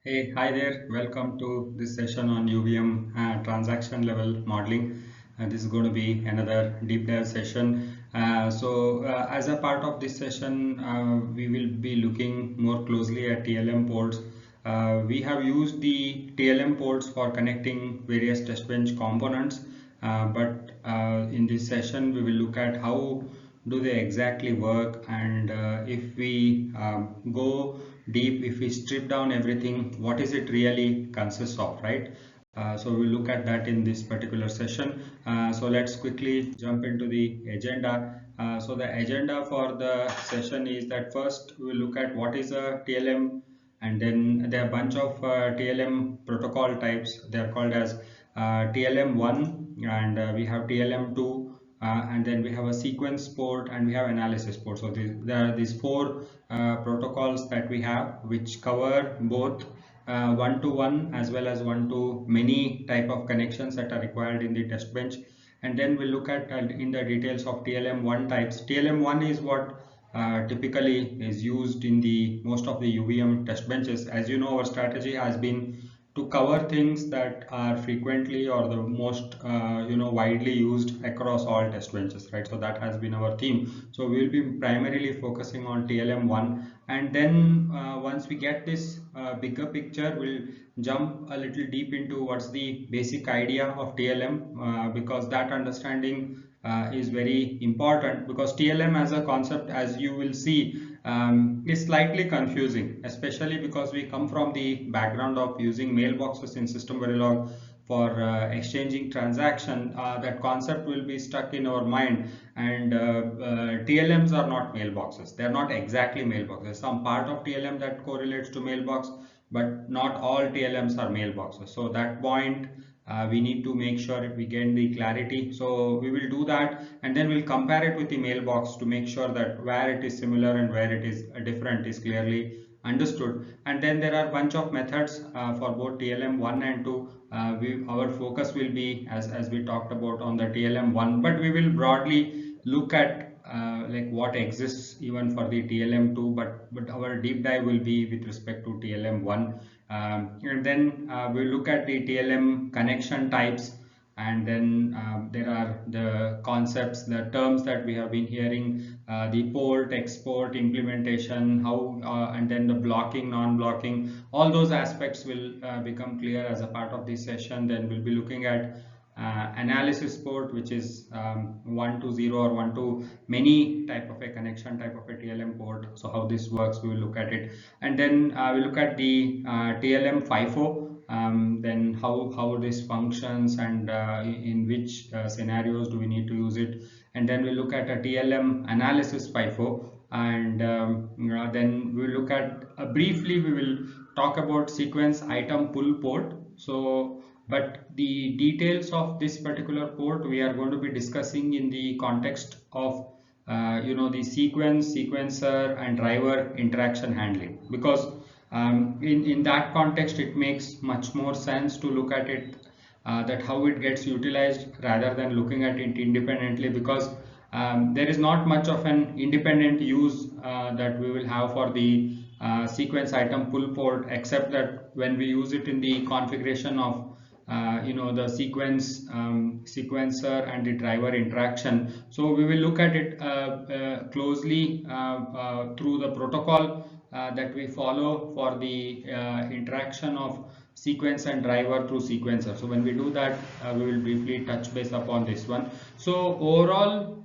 Hey, hi there. Welcome to this session on UVM Transaction Level Modeling. This is going to be another deep dive session. As a part of this session, we will be looking more closely at TLM ports. We have used the TLM ports for connecting various test bench components, but in this session, we will look at how do they exactly work, and if we go deep, if we strip down everything, what is it really consists of, right? So we'll look at that in this particular session. So let's quickly jump into the agenda. So the agenda for the session is that first we'll look at what is a TLM, and then there are a bunch of TLM protocol types. They are called as TLM1, and we have TLM2, and then we have a sequence port, and we have analysis port. So there are these four protocols that we have, which cover both one-to-one as well as one-to-many type of connections that are required in the test bench. And then we'll look at in the details of TLM1 types. TLM1 is what typically is used in the most of the UVM test benches. As you know, our strategy has been to cover things that are frequently or the most widely used across all test benches, right? So that has been our theme. So we will be primarily focusing on TLM1, and then once we get this bigger picture, we'll jump a little deep into what's the basic idea of TLM, because that understanding is very important, because TLM as a concept, as you will see, is slightly confusing, especially because we come from the background of using mailboxes in System Verilog for exchanging transaction. That concept will be stuck in our mind, and TLMs are not mailboxes. They're not exactly mailboxes. Some part of TLM that correlates to mailbox, but not all TLMs are mailboxes. So that point we need to make sure we gain the clarity. So we will do that, and then we'll compare it with the mailbox to make sure that where it is similar and where it is different is clearly understood. And then there are a bunch of methods for both TLM1 and 2. Our focus will be, as we talked about, on the TLM1, but we will broadly look at like what exists even for the TLM2, but our deep dive will be with respect to TLM1. And then we'll look at the TLM connection types, and then there are the concepts, the terms that we have been hearing, the port, export, implementation, how, and then the blocking, non-blocking, all those aspects will become clear as a part of this session. Then we'll be looking at analysis port, which is 1 to 0 or 1 to many type of a connection, type of a TLM port. So how this works, we will look at it. And then we look at the TLM FIFO, then how this functions, and in which scenarios do we need to use it. And then we look at a TLM analysis FIFO, and then we look at briefly we will talk about sequence item pull port. So but the details of this particular port we are going to be discussing in the context of the sequencer and driver interaction handling, because in that context it makes much more sense to look at it, that how it gets utilized rather than looking at it independently, because there is not much of an independent use that we will have for the sequence item pull port, except that when we use it in the configuration of the sequencer and the driver interaction. So we will look at it closely through the protocol that we follow for the interaction of sequence and driver through sequencer. So when we do that, we will briefly touch base upon this one. So overall,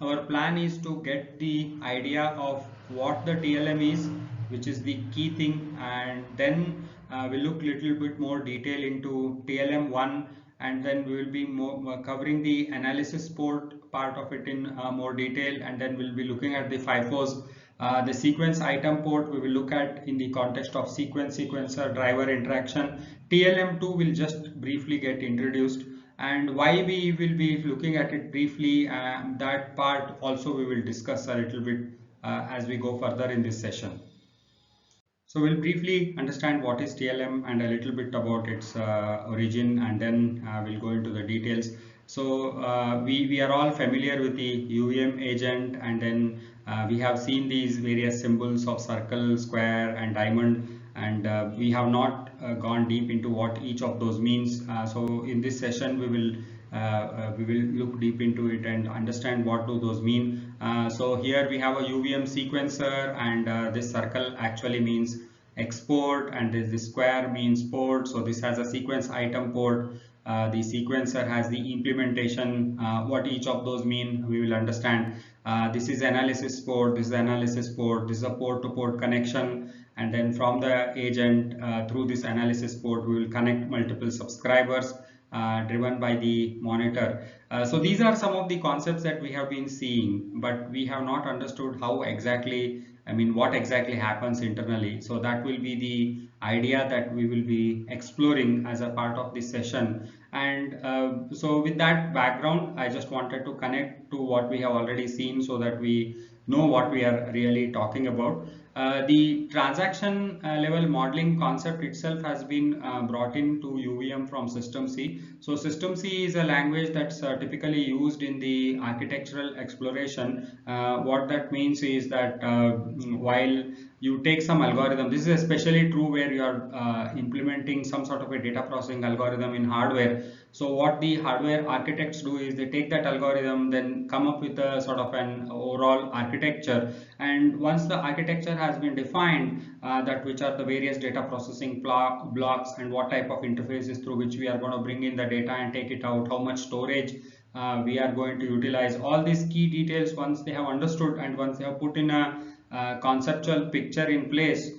our plan is to get the idea of what the TLM is, which is the key thing, and then we'll look little bit more detail into TLM1, and then we will be more covering the analysis part of it in more detail, and then we'll be looking at the FIFOs. The sequence item port we will look at in the context of sequencer driver interaction. TLM2 will just briefly get introduced, and why we will be looking at it briefly, that part also we will discuss a little bit as we go further in this session. So we'll briefly understand what is TLM and a little bit about its origin, and then we'll go into the details. So we are all familiar with the UVM agent, and then we have seen these various symbols of circle, square and diamond. and we have not gone deep into what each of those means. So in this session we will look deep into it and understand what do those mean. So here we have a UVM sequencer, and this circle actually means export, and this square means port. So this has a sequence item port. The sequencer has the implementation. What each of those mean we will understand. This is analysis port, this is analysis port, this is a port to port connection, and then from the agent through this analysis port we will connect multiple subscribers driven by the monitor. So these are some of the concepts that we have been seeing, but we have not understood how exactly, I mean, what exactly happens internally. So that will be the idea that we will be exploring as a part of this session. And so with that background, I just wanted to connect to what we have already seen so that we know what we are really talking about. The transaction level modeling concept itself has been brought into UVM from System C. So System C is a language that's typically used in the architectural exploration. What that means is that while you take some algorithm, this is especially true where you are implementing some sort of a data processing algorithm in hardware. So what the hardware architects do is they take that algorithm, then come up with a sort of an overall architecture, and once the architecture has been defined, that which are the various data processing blocks and what type of interfaces through which we are going to bring in the data and take it out, how much storage we are going to utilize, all these key details, once they have understood and once they have put in a conceptual picture in place,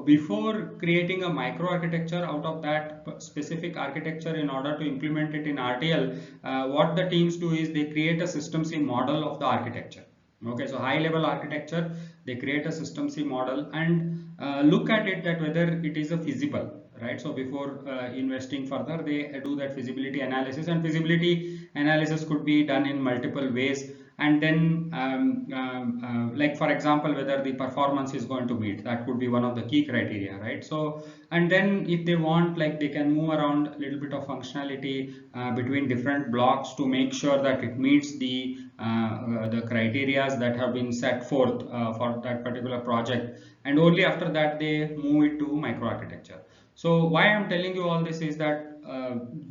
before creating a microarchitecture out of that specific architecture in order to implement it in RTL, what the teams do is they create a System C model of the architecture. Okay, so high level architecture, they create a System C model and look at it that whether it is a feasible, right? So before investing further, they do that feasibility analysis, and feasibility analysis could be done in multiple ways. And then like for example, whether the performance is going to meet, that could be one of the key criteria, right? So and then if they want, like, they can move around a little bit of functionality between different blocks to make sure that it meets the criteria that have been set forth for that particular project, and only after that they move it to microarchitecture. So why I'm telling you all this is that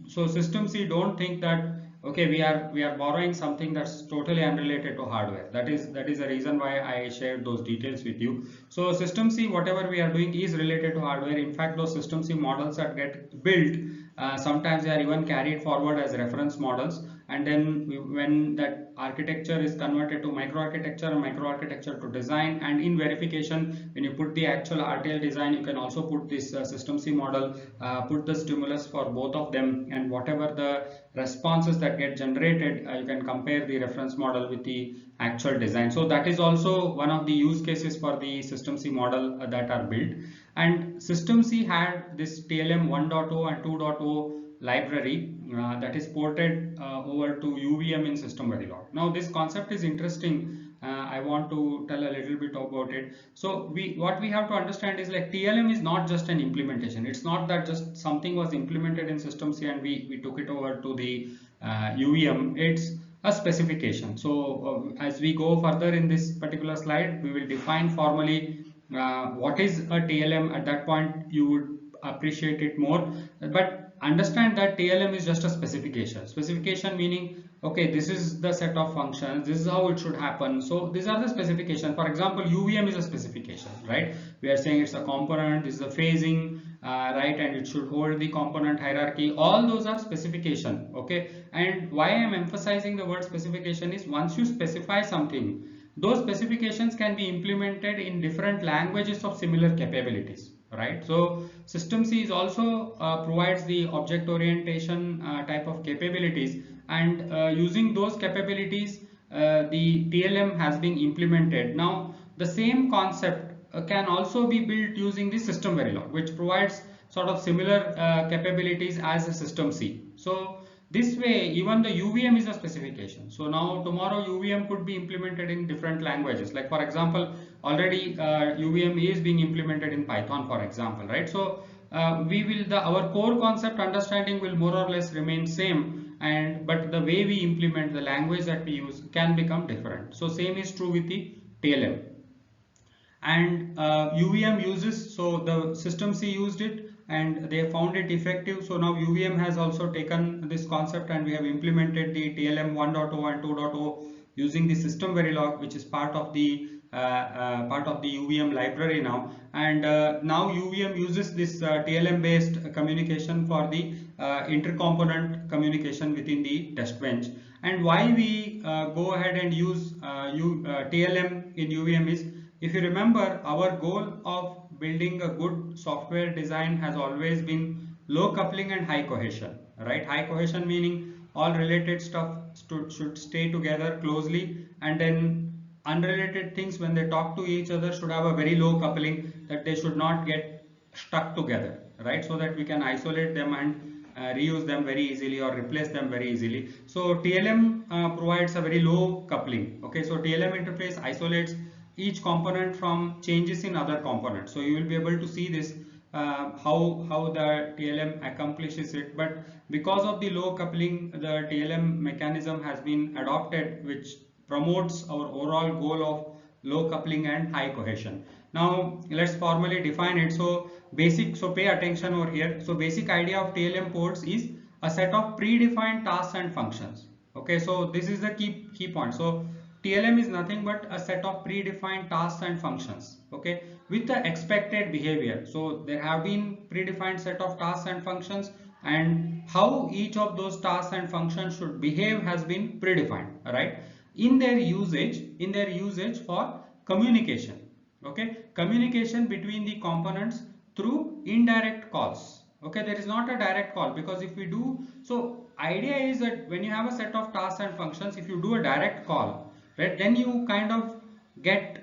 so System C, don't think that okay, we are borrowing something that's totally unrelated to hardware. That is the reason why I shared those details with you. So System C, whatever we are doing is related to hardware. In fact, those System C models that get built, sometimes they are even carried forward as reference models, and then when that architecture is converted to microarchitecture and microarchitecture to design, and in verification, when you put the actual RTL design, you can also put this System C model, put the stimulus for both of them, and whatever the responses that get generated, you can compare the reference model with the actual design. So that is also one of the use cases for the System C model that are built. And System C had this TLM1.0 and 2.0 library that is ported over to UVM in System Verilog. Now this concept is interesting. I want to tell a little bit about it. So what we have to understand is, like, TLM is not just an implementation. It's not that just something was implemented in System C and we took it over to the UVM. It's a specification. So as we go further in this particular slide, we will define formally what is a TLM. At that point you would appreciate it more, but understand that TLM is just a specification meaning, okay, this is the set of functions, this is how it should happen. So these are the specifications. For example, UVM is a specification, right? We are saying it's a component, this is a phasing, right, and it should hold the component hierarchy. All those are specification. Okay, and why I am emphasizing the word specification is, once you specify something, those specifications can be implemented in different languages of similar capabilities, right? So System C is also provides the object orientation type of capabilities, and using those capabilities the TLM has been implemented. Now the same concept can also be built using the System Verilog, which provides sort of similar capabilities as the System C. So this way, even the UVM is a specification. So now tomorrow UVM could be implemented in different languages. Like for example, already UVM is being implemented in Python, for example, right? So our core concept understanding will more or less remain same, and but the way we implement, the language that we use can become different. So same is true with the TLM. and UVM uses, so the system C used it and they found it effective. So now UVM has also taken this concept and we have implemented the TLM 1.0 and 2.0 using the system Verilog, which is part of the UVM library now. And now UVM uses this TLM based communication for the intercomponent communication within the test bench. And why we go ahead and use TLM in UVM is, if you remember, our goal of building a good software design has always been low coupling and high cohesion, right? High cohesion meaning all related stuff should stay together closely, and then unrelated things, when they talk to each other, should have a very low coupling, that they should not get stuck together, right? So that we can isolate them and reuse them very easily or replace them very easily. So TLM provides a very low coupling. Okay, so TLM interface isolates each component from changes in other components. So you will be able to see this how the TLM accomplishes it. But because of the low coupling, the TLM mechanism has been adopted, which promotes our overall goal of low coupling and high cohesion. Now let's formally define it. So pay attention over here. So basic idea of TLM ports is a set of predefined tasks and functions. Okay, so this is the key point. So TLM is nothing but a set of predefined tasks and functions, okay, with the expected behavior. So there have been predefined set of tasks and functions, and how each of those tasks and functions should behave has been predefined, right, in their usage for communication. Okay, communication between the components through indirect calls. Okay, there is not a direct call, because if we do, so idea is that when you have a set of tasks and functions, if you do a direct call, right, then you kind of get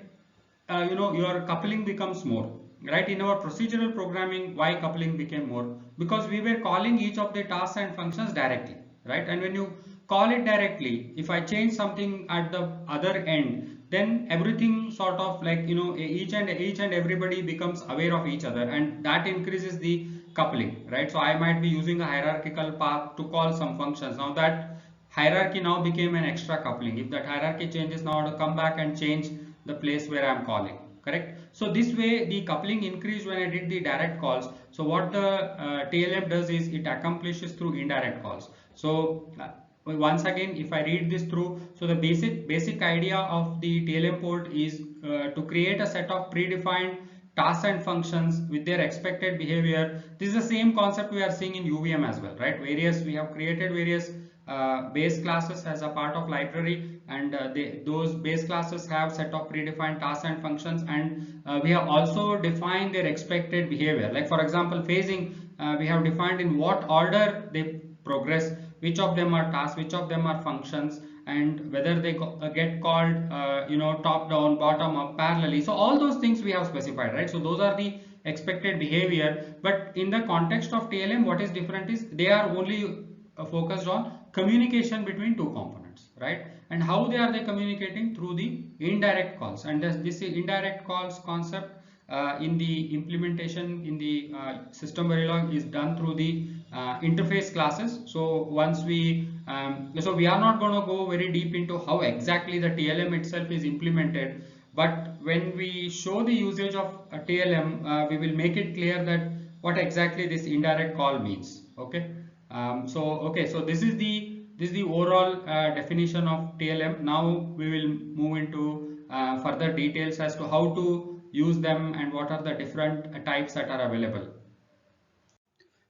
your coupling becomes more, right? In our procedural programming, why coupling became more? Because we were calling each of the tasks and functions directly, right? And when you call it directly, if I change something at the other end, then everything sort of like, each and everybody becomes aware of each other, and that increases the coupling, right? So I might be using a hierarchical path to call some functions. Now that hierarchy now became an extra coupling. If that hierarchy changes, now I have to come back and change the place where I am calling, correct? So this way the coupling increased when I did the direct calls. So what the TLM does is it accomplishes through indirect calls. So once again, if I read this through, so the basic idea of the TLM port is to create a set of predefined tasks and functions with their expected behavior. This is the same concept we are seeing in UVM as well, right? We have created various base classes as a part of library, and those base classes have set of predefined tasks and functions, and we have also defined their expected behavior. Like for example, phasing, we have defined in what order they progress, which of them are tasks, which of them are functions, and whether they get called top down, bottom up, parallelly. So all those things we have specified, right? So those are the expected behavior. But in the context of TLM, what is different is they are only focused on communication between two components, right? And how they communicating? Through the indirect calls. And this indirect calls concept in the implementation in the system Verilog is done through the interface classes. So once so we are not going to go very deep into how exactly the TLM itself is implemented, but when we show the usage of a TLM, we will make it clear that what exactly this indirect call means. Okay. So this is the overall definition of TLM. Now we will move into further details as to how to use them and what are the different types that are available.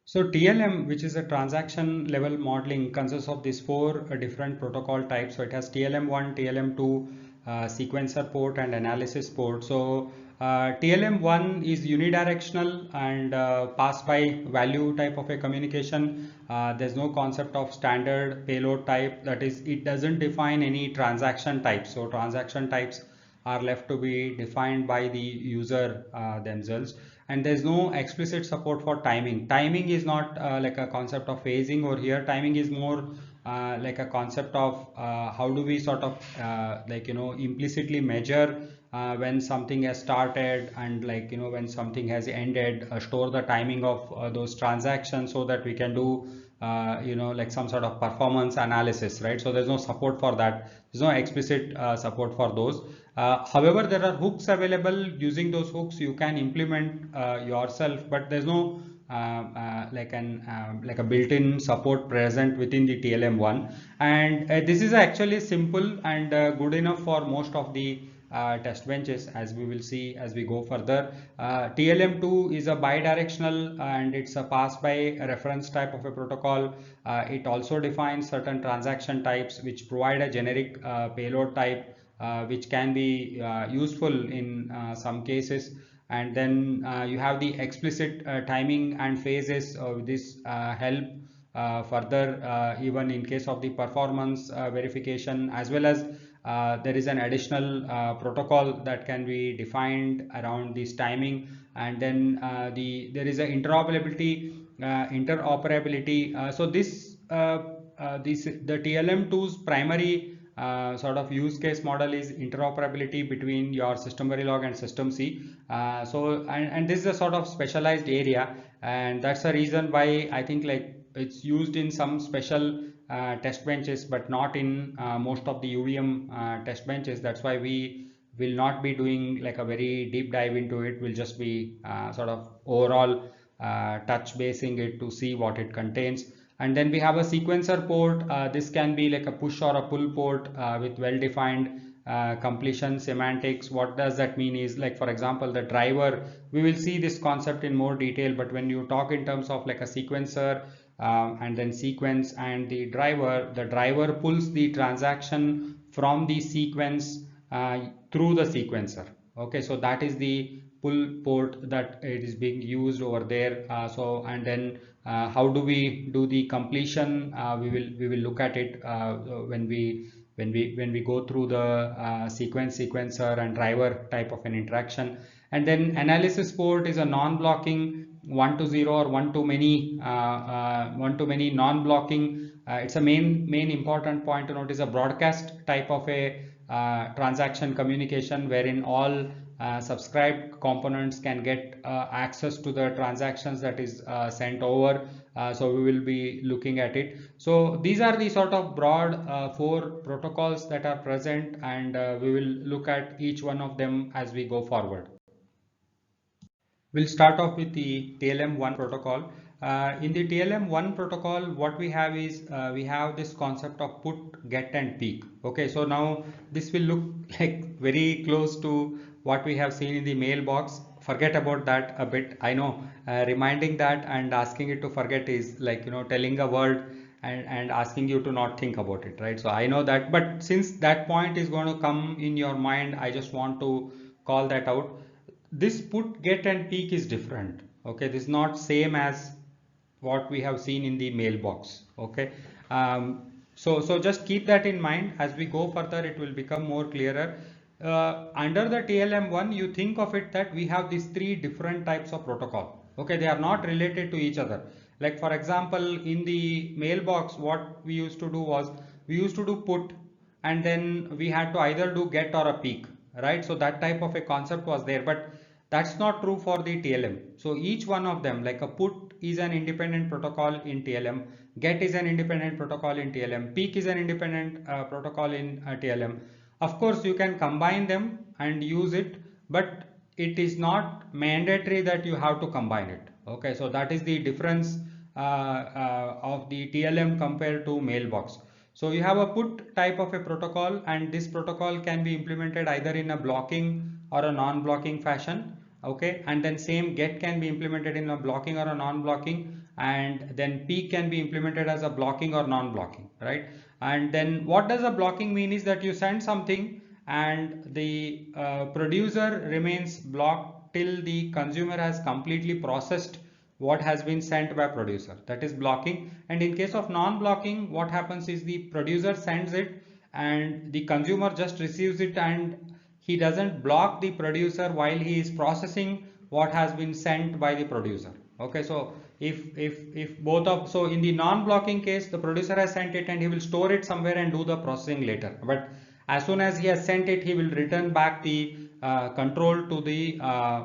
So TLM, which is a transaction level modeling, consists of these four different protocol types. So it has TLM1, TLM2, sequencer port, and analysis port. So TLM1 is unidirectional and pass by value type of a communication. There's no concept of standard payload type. That is, it doesn't define any transaction types. So transaction types are left to be defined by the user themselves, and there's no explicit support for timing. Timing is not like a concept of phasing over here. Timing is more like a concept of how do we sort of implicitly measure when something has started and when something has ended, store the timing of those transactions so that we can do some sort of performance analysis, right? So there's no support for that. There's no explicit support for those. However, there are hooks available. Using those hooks you can implement yourself, but there's no like a built-in support present within the TLM1, and this is actually simple and good enough for most of the test benches, as we will see as we go further. TLM2 is a bidirectional and it's a pass by reference type of a protocol. It also defines certain transaction types which provide a generic payload type which can be useful in some cases. And then you have the explicit timing and phases. This help further even in case of the performance verification, as well as there is an additional protocol that can be defined around this timing. And then there is a interoperability. So the TLM2's primary sort of use case model is interoperability between your system Verilog and system C. And this is a sort of specialized area, and that's the reason why I think it's used in some special test benches, but not in most of the UVM test benches. That's why we will not be doing like a very deep dive into it. We'll just be sort of overall touch basing it to see what it contains. And then we have a sequencer port. This can be like a push or a pull port with well-defined completion semantics. What does that mean is, like, for example, the driver, we will see this concept in more detail, but when you talk in terms of like a sequencer and then sequence and the driver pulls the transaction from the sequence through the sequencer. Okay, so that is the pull port that it is being used over there. And then how do we do the completion? We will look at it when we go through the sequencer and driver type of an interaction. And then analysis port is a non-blocking 1 to 0 or one to many non-blocking. It's a main important point to note, is a broadcast type of a transaction communication wherein all subscribed components can get access to the transactions that is sent over. So we will be looking at it. So these are the sort of broad 4 protocols that are present, and we will look at each one of them as we go forward. We'll start off with the TLM1 protocol. In the TLM1 protocol, what we have is we have this concept of put, get, and peek. Okay, so now this will look like very close to what we have seen in the mailbox. Forget about that a bit. I know reminding that and asking it to forget is like, telling a word and asking you to not think about it, right? So I know that, but since that point is going to come in your mind, I just want to call that out. This put, get, and peek is different. Okay, this is not same as what we have seen in the mailbox. Okay, so just keep that in mind. As we go further, it will become more clearer. Under the TLM1, you think of it that we have these 3 different types of protocol. Okay, they are not related to each other. Like, for example, in the mailbox, what we used to do was we used to do put, and then we had to either do get or a peek, right? So that type of a concept was there, but that's not true for the TLM. So each one of them, like a put is an independent protocol in TLM, get is an independent protocol in TLM, peek is an independent protocol in TLM. Of course, you can combine them and use it, but it is not mandatory that you have to combine it. Okay, so that is the difference of the TLM compared to mailbox. So you have a put type of a protocol, and this protocol can be implemented either in a blocking or a non-blocking fashion. Okay, and then same get can be implemented in a blocking or a non-blocking, and then peek can be implemented as a blocking or non-blocking, right? And then what does a blocking mean is that you send something and the producer remains blocked till the consumer has completely processed what has been sent by producer. That is blocking. And in case of non-blocking, what happens is the producer sends it and the consumer just receives it, and he doesn't block the producer while he is processing what has been sent by the producer. Okay, so if both of, so in the non-blocking case, the producer has sent it and he will store it somewhere and do the processing later, but as soon as he has sent it, he will return back the control to the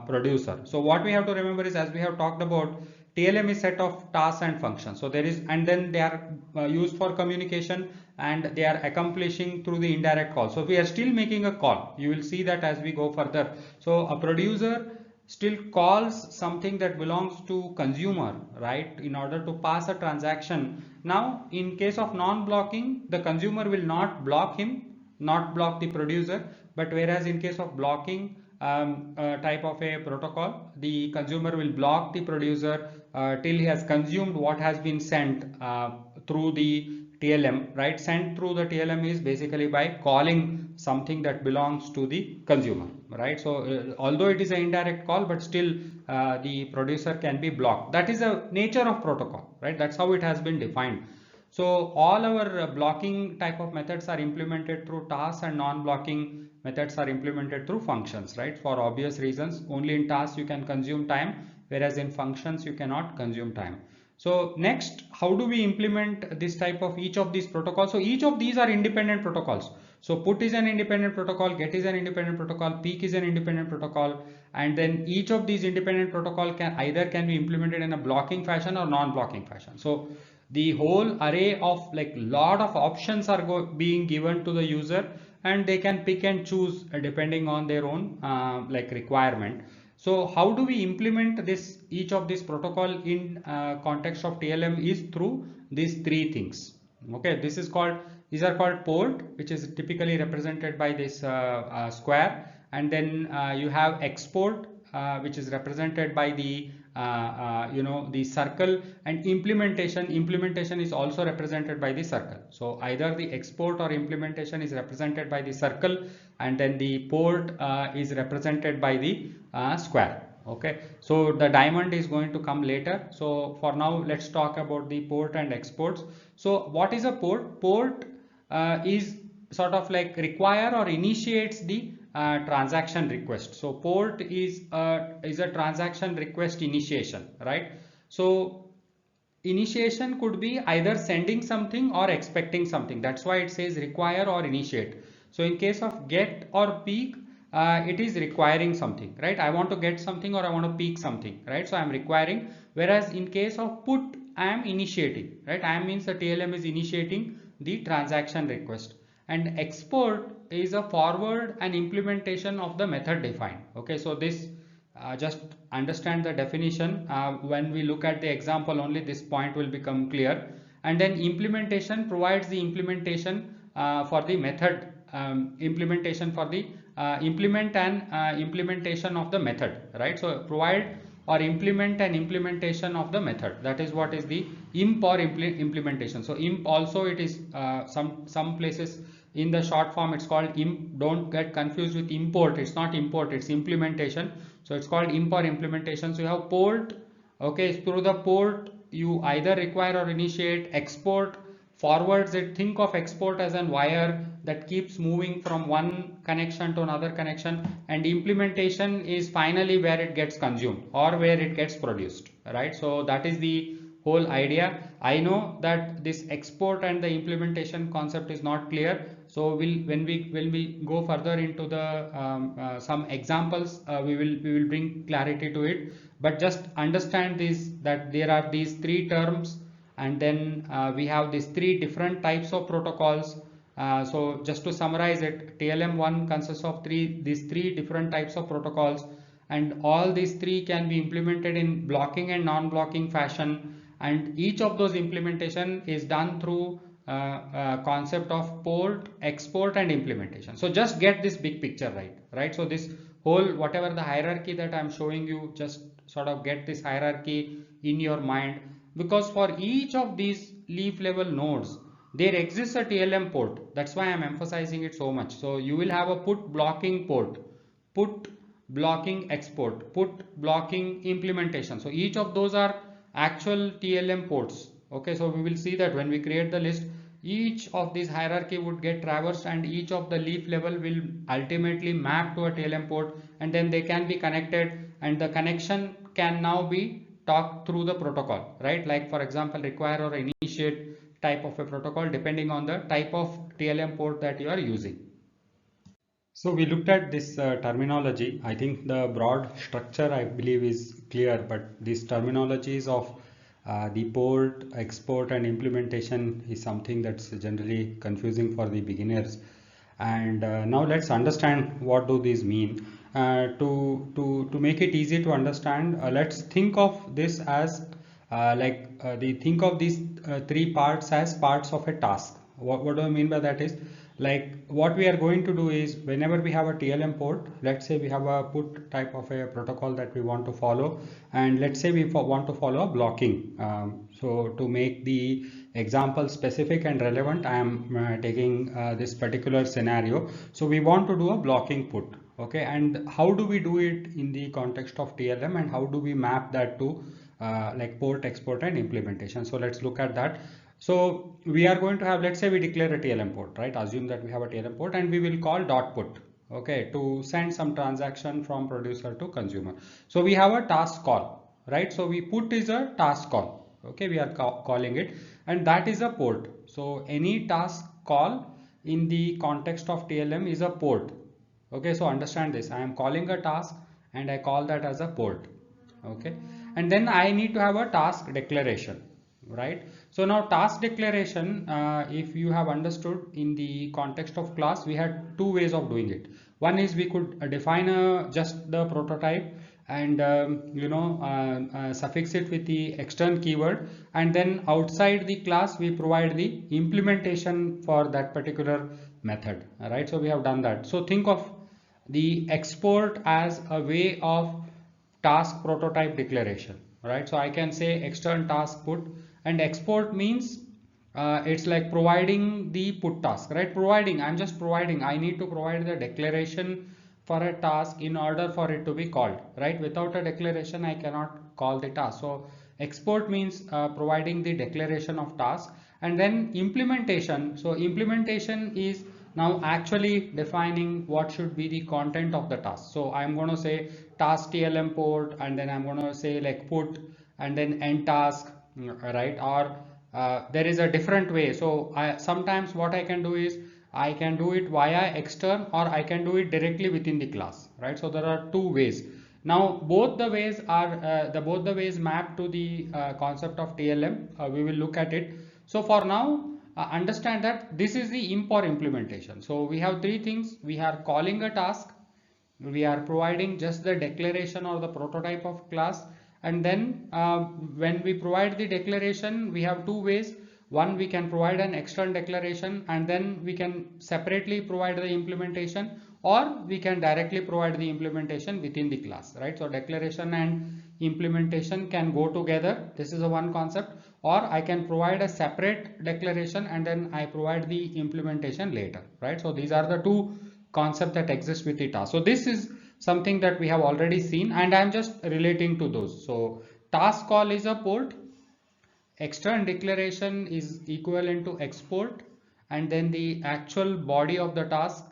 producer. So what we have to remember is, as we have talked about, TLM is set of tasks and functions. So there is, and then they are used for communication, and they are accomplishing through the indirect call. So if we are still making a call, you will see that as we go further. So a producer still calls something that belongs to consumer, right, in order to pass a transaction. Now in case of non-blocking, the consumer will not block him, not block the producer, but whereas in case of blocking type of a protocol, the consumer will block the producer till he has consumed what has been sent through the TLM, right? Sent through the TLM is basically by calling something that belongs to the consumer, right? So although it is an indirect call, but still the producer can be blocked. That is a nature of protocol, right? That's how it has been defined. So all our blocking type of methods are implemented through tasks, and non-blocking methods are implemented through functions, right? For obvious reasons, only in tasks you can consume time, whereas in functions you cannot consume time. So next, how do we implement this type of each of these protocols? So each of these are independent protocols. So put is an independent protocol, get is an independent protocol, peek is an independent protocol, and then each of these independent protocol can be implemented in a blocking fashion or non-blocking fashion. So the whole array of like lot of options are being given to the user, and they can pick and choose depending on their own like requirement. So how do we implement this each of this protocol in context of TLM is through these three things. Okay, these are called port, which is typically represented by this square, and then you have export, which is represented by the the circle, and implementation is also represented by the circle. So either the export or implementation is represented by the circle, and then the port is represented by the square. Okay, so the diamond is going to come later. So for now, let's talk about the port and exports. So what is a port? Port is sort of like require or initiates the transaction request. So port is a transaction request initiation, right? So initiation could be either sending something or expecting something. That's why it says require or initiate. So in case of get or peek, it is requiring something, right? I want to get something or I want to peek something, right? So I'm requiring. Whereas in case of put, I am initiating, right? I means the TLM is initiating the transaction request, and export is a forward and implementation of the method defined. Okay, so this just understand the definition. When we look at the example only, this point will become clear. And then implementation provides the implementation for the method, implementation for the implement and implementation of the method, right? So provide or implement an implementation of the method. That is what is the imp or implementation. So imp also, it is some places in the short form it's called imp. Don't get confused with import. It's not import, it's implementation. So it's called imp or implementation. So you have port. Okay, through the port you either require or initiate. Export forwards it. Think of export as an wire that keeps moving from one connection to another connection, and implementation is finally where it gets consumed or where it gets produced, right? So that is the whole idea. I know that this export and the implementation concept is not clear. So when we go further into the some examples, we will bring clarity to it. But just understand this, that there are these three terms, and then we have these three different types of protocols. So just to summarize it, TLM1 consists of these three different types of protocols, and all these three can be implemented in blocking and non-blocking fashion, and each of those implementation is done through concept of port, export and implementation. So just get this big picture right? So this whole, whatever the hierarchy that I'm showing you, just sort of get this hierarchy in your mind, because for each of these leaf level nodes there exists a TLM port. That's why I'm emphasizing it so much. So you will have a put blocking port, put blocking export, put blocking implementation. So each of those are actual TLM ports. Okay, so we will see that when we create the list, each of these hierarchy would get traversed, and each of the leaf level will ultimately map to a TLM port, and then they can be connected, and the connection can now be talked through the protocol, right? Like for example, require or initiate type of a protocol depending on the type of TLM port that you are using. So we looked at this terminology. I think the broad structure I believe is clear, but these terminologies of the port, export, and implementation is something that's generally confusing for the beginners. And now let's understand what do these mean. To make it easy to understand, let's think of this as think of these three parts as parts of a task. What do I mean by that is, like, what we are going to do is, whenever we have a TLM port, let's say we have a put type of a protocol that we want to follow, and let's say we want to follow a blocking. So to make the example specific and relevant, I am taking this particular scenario. So we want to do a blocking put. Okay, and how do we do it in the context of TLM, and how do we map that to like port, export, and implementation? So let's look at that. So we are going to have, let's say we declare a TLM port, right? Assume that we have a TLM port, and we will call dot put, okay, to send some transaction from producer to consumer. So we have a task call, right? So we put is a task call, okay, we are calling it, and that is a port. So any task call in the context of TLM is a port. Okay, so understand this. I am calling a task and I call that as a port. Okay, and then I need to have a task declaration, right? So now task declaration, if you have understood, in the context of class, we had two ways of doing it. One is we could define just the prototype, and suffix it with the external keyword, and then outside the class we provide the implementation for that particular method, right? So we have done that. So think of the export as a way of task prototype declaration, right? So I can say external task put, and export means it's like providing the put task, right? Providing, I'm just providing, I need to provide the declaration for a task in order for it to be called, right? Without a declaration I cannot call the task. So export means providing the declaration of task. And then implementation, so implementation is now actually defining what should be the content of the task. So I'm going to say task TLM port, and then I'm going to say like put, and then end task, right? Or there is a different way. So sometimes what I can do is I can do it via extern, or I can do it directly within the class, right? So there are two ways. Now both the ways are both the ways map to the concept of TLM. We will look at it. So for now, understand that this is the imp or implementation. So we have three things. We are calling a task, we are providing just the declaration or the prototype of class, and then when we provide the declaration, we have two ways. One, we can provide an external declaration, and then we can separately provide the implementation, or we can directly provide the implementation within the class, right? So declaration and implementation can go together. This is a one concept. Or I can provide a separate declaration and then I provide the implementation later, right? So these are the two concept that exists with the task. So this is something that we have already seen, and I'm just relating to those. So task call is a port, external declaration is equivalent to export, and then the actual body of the task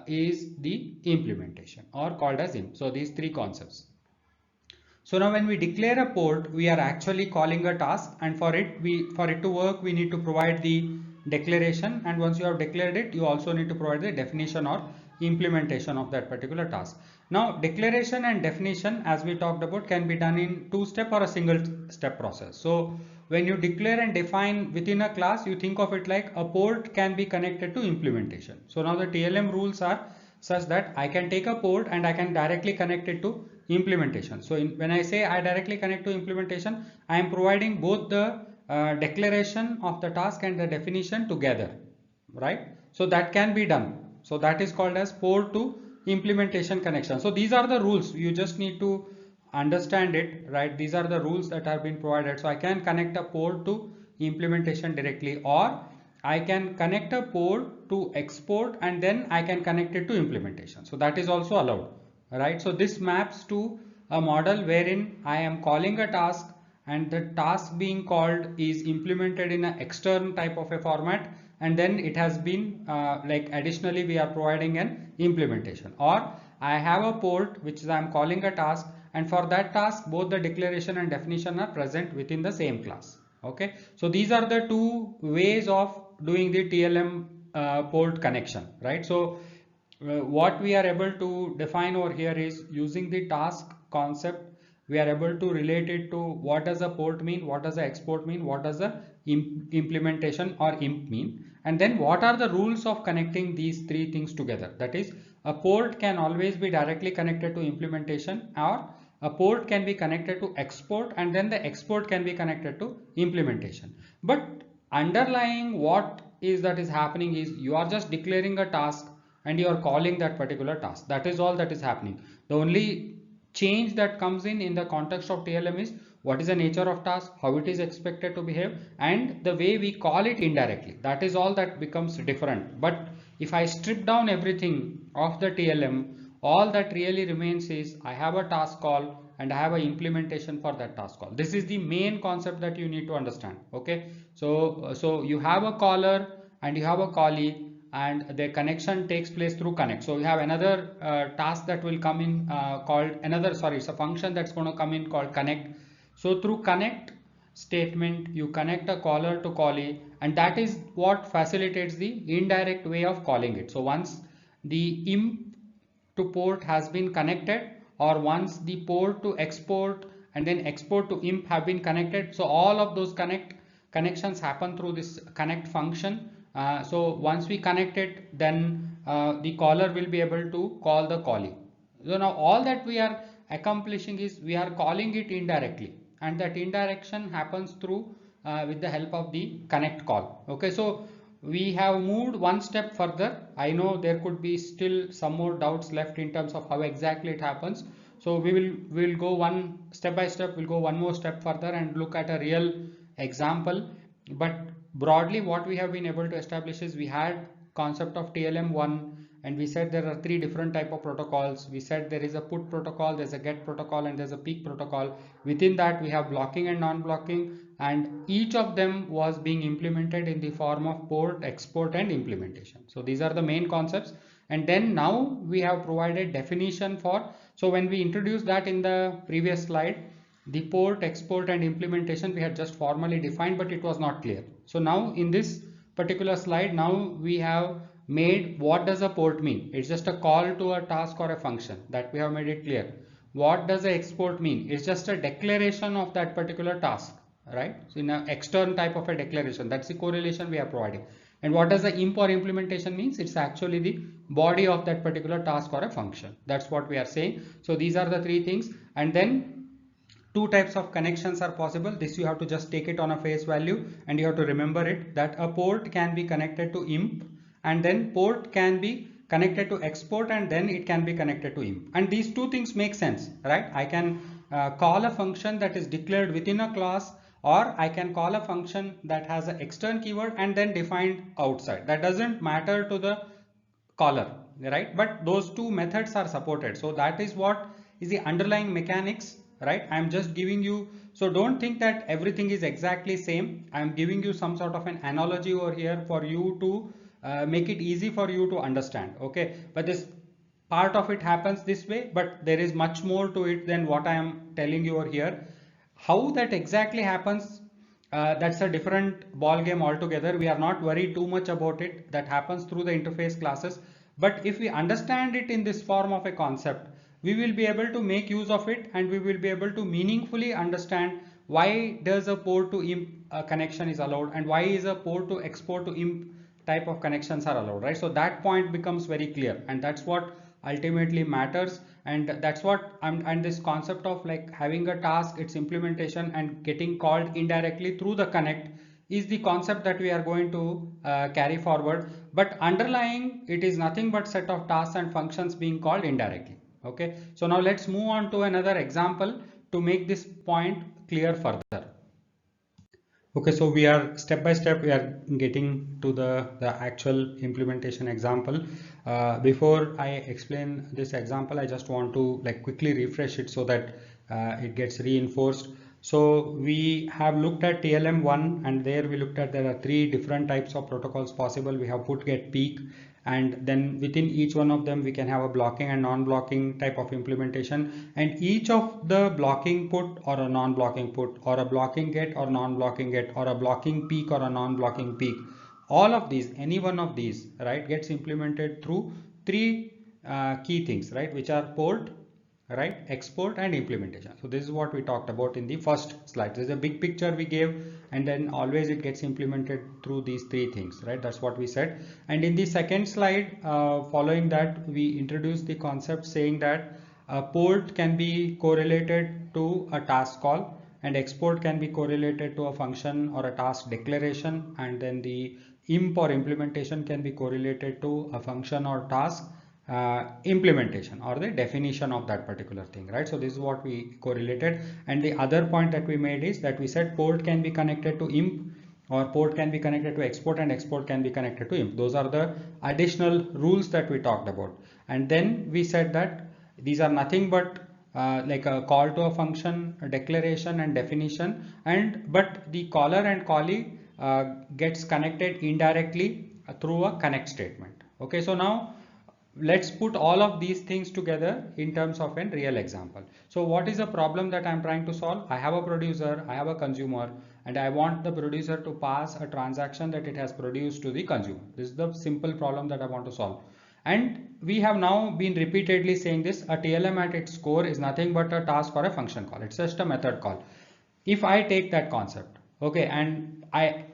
is the implementation, or called as imp. So these three concepts. So now when we declare a port, we are actually calling a task, and for it to work, we need to provide the declaration, and once you have declared it, you also need to provide the definition or implementation of that particular task. Now declaration and definition, as we talked about, can be done in two-step or a single step process. So when you declare and define within a class, you think of it like a port can be connected to implementation. So now the TLM rules are such that I can take a port and I can directly connect it to implementation. So when I say I directly connect to implementation, I am providing both the declaration of the task and the definition together, right? So that can be done. So that is called as port to implementation connection. So these are the rules. You just need to understand it, right? These are the rules that have been provided. So I can connect a port to implementation directly, or I can connect a port to export, and then I can connect it to implementation. So that is also allowed, right? So this maps to a model wherein I am calling a task, and the task being called is implemented in an external type of a format, and then it has been like additionally we are providing an implementation. Or I have a port which I am calling a task, and for that task both the declaration and definition are present within the same class. Okay, so these are the two ways of doing the TLM port connection, right? So what we are able to define over here is using the task concept. We are able to relate it to what does a port mean, what does a export mean, what does a implementation or imp mean, and then what are the rules of connecting these three things together. That is, a port can always be directly connected to implementation, or a port can be connected to export, and then the export can be connected to implementation. But underlying what is that is happening is you are just declaring a task and you are calling that particular task. That is all that is happening. The only change that comes in the context of TLM is what is the nature of task, how it is expected to behave, and the way we call it indirectly. That is all that becomes different. But if I strip down everything of the TLM, all that really remains is I have a task call and I have an implementation for that task call. This is the main concept that you need to understand. Okay, so you have a caller and you have a callee, and the connection takes place through connect. So we have another task that will come in called another, sorry, it's a function that's going to come in called connect. So through connect statement, you connect a caller to callee, and that is what facilitates the indirect way of calling it. So once the imp to port has been connected, or once the port to export and then export to imp have been connected, so all of those connections happen through this connect function. So once we connect it, then the caller will be able to call the callee. So now all that we are accomplishing is we are calling it indirectly, and that indirection happens through with the help of the connect call. Okay, so we have moved one step further. I know there could be still some more doubts left in terms of how exactly it happens. So we'll go one step by step. We'll go one more step further and look at a real example. But broadly, what we have been able to establish is we had concept of TLM1, and we said there are three different type of protocols. We said there is a put protocol, there's a get protocol, and there's a peek protocol. Within that we have blocking and non-blocking, and each of them was being implemented in the form of port, export, and implementation. So these are the main concepts. And then now we have provided definition for, so when we introduced that in the previous slide, the port, export, and implementation we had just formally defined, but it was not clear. So now in this particular slide, now we have made what does a port mean. It's just a call to a task or a function, that we have made it clear. What does the export mean? It's just a declaration of that particular task, right? So in an external type of a declaration, that's the correlation we are providing. And what does the imp or implementation means? It's actually the body of that particular task or a function. That's what we are saying. So these are the three things. And then two types of connections are possible. This you have to just take it on a face value, and you have to remember it, that a port can be connected to imp, and then port can be connected to export, and then it can be connected to imp. And these two things make sense, right? I can call a function that is declared within a class, or I can call a function that has an external keyword and then defined outside. That doesn't matter to the caller, right? But those two methods are supported. So that is what is the underlying mechanics, right? I'm just giving you, so don't think that everything is exactly same. I'm giving you some sort of an analogy over here for you to make it easy for you to understand. Okay, but this part of it happens this way, but there is much more to it than what I am telling you over here. How that exactly happens, that's a different ball game altogether. We are not worried too much about it. That happens through the interface classes. But if we understand it in this form of a concept, we will be able to make use of it, and we will be able to meaningfully understand why does a port to imp connection is allowed, and why is a port to export to imp type of connections are allowed, right? So that point becomes very clear, and that's what ultimately matters. And that's what and this concept of like having a task, its implementation, and getting called indirectly through the connect is the concept that we are going to carry forward. But underlying it is nothing but set of tasks and functions being called indirectly. Okay, so now let's move on to another example to make this point clear further. Okay, so we are step by step, we are getting to the actual implementation example. Before I explain this example, I just want to like quickly refresh it so that it gets reinforced. So we have looked at TLM1, and there we looked at there are three different types of protocols possible. We have put, get, peek, and then within each one of them we can have a blocking and non-blocking type of implementation, and each of the blocking put or a non-blocking put, or a blocking get or non-blocking get, or a blocking peek or a non-blocking peek, all of these, any one of these, right, gets implemented through three key things, right, which are port, right, export and implementation. So this is what we talked about in the first slide. There's a big picture we gave, and then always it gets implemented through these three things, right? That's what we said. And in the second slide, following that, we introduced the concept saying that a port can be correlated to a task call, and export can be correlated to a function or a task declaration, and then the imp or implementation can be correlated to a function or task implementation or the definition of that particular thing, right? So this is what we correlated. And the other point that we made is that we said port can be connected to imp, or port can be connected to export, and export can be connected to imp. Those are the additional rules that we talked about. And then we said that these are nothing but like a call to a function, a declaration and definition, and but the caller and callee gets connected indirectly through a connect statement. Okay, so now let's put all of these things together in terms of a real example. So what is the problem that I'm trying to solve? I have a producer, I have a consumer, and I want the producer to pass a transaction that it has produced to the consumer. This is the simple problem that I want to solve. And we have now been repeatedly saying this: a TLM at its core is nothing but a task or a function call. It's just a method call. If I take that concept, okay, and I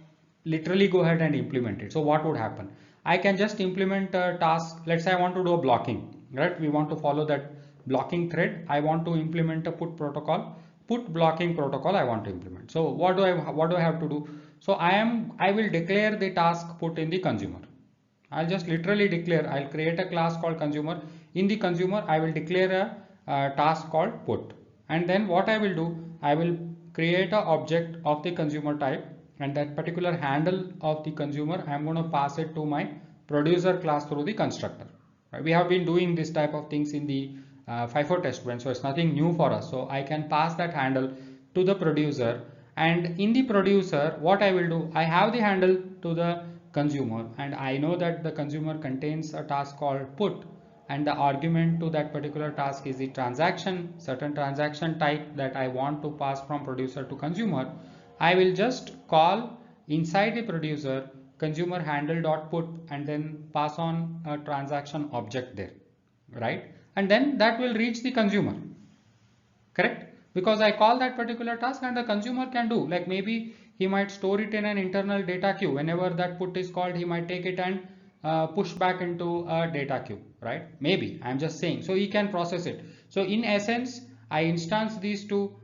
literally go ahead and implement it, so what would happen? I can just implement a task. Let's say I want to do a blocking, right? We want to follow that blocking thread. I want to implement a put protocol, put blocking protocol I want to implement. So what do I have to do? So I will declare the task put in the consumer. I'll just literally declare, I'll create a class called consumer. In the consumer, I will declare a task called put. And then what I will do, I will create an object of the consumer type, and that particular handle of the consumer, I'm going to pass it to my producer class through the constructor. Right? We have been doing this type of things in the FIFO test bench, so it's nothing new for us. So I can pass that handle to the producer, and in the producer, what I will do, I have the handle to the consumer, and I know that the consumer contains a task called put, and the argument to that particular task is the transaction, certain transaction type that I want to pass from producer to consumer. I will just call inside the producer consumer handle dot put, and then pass on a transaction object there, right? And then that will reach the consumer, correct? Because I call that particular task, and the consumer can do, like maybe he might store it in an internal data queue. Whenever that put is called, he might take it and push back into a data queue, right? Maybe, I'm just saying. So he can process it. So in essence, I instance these to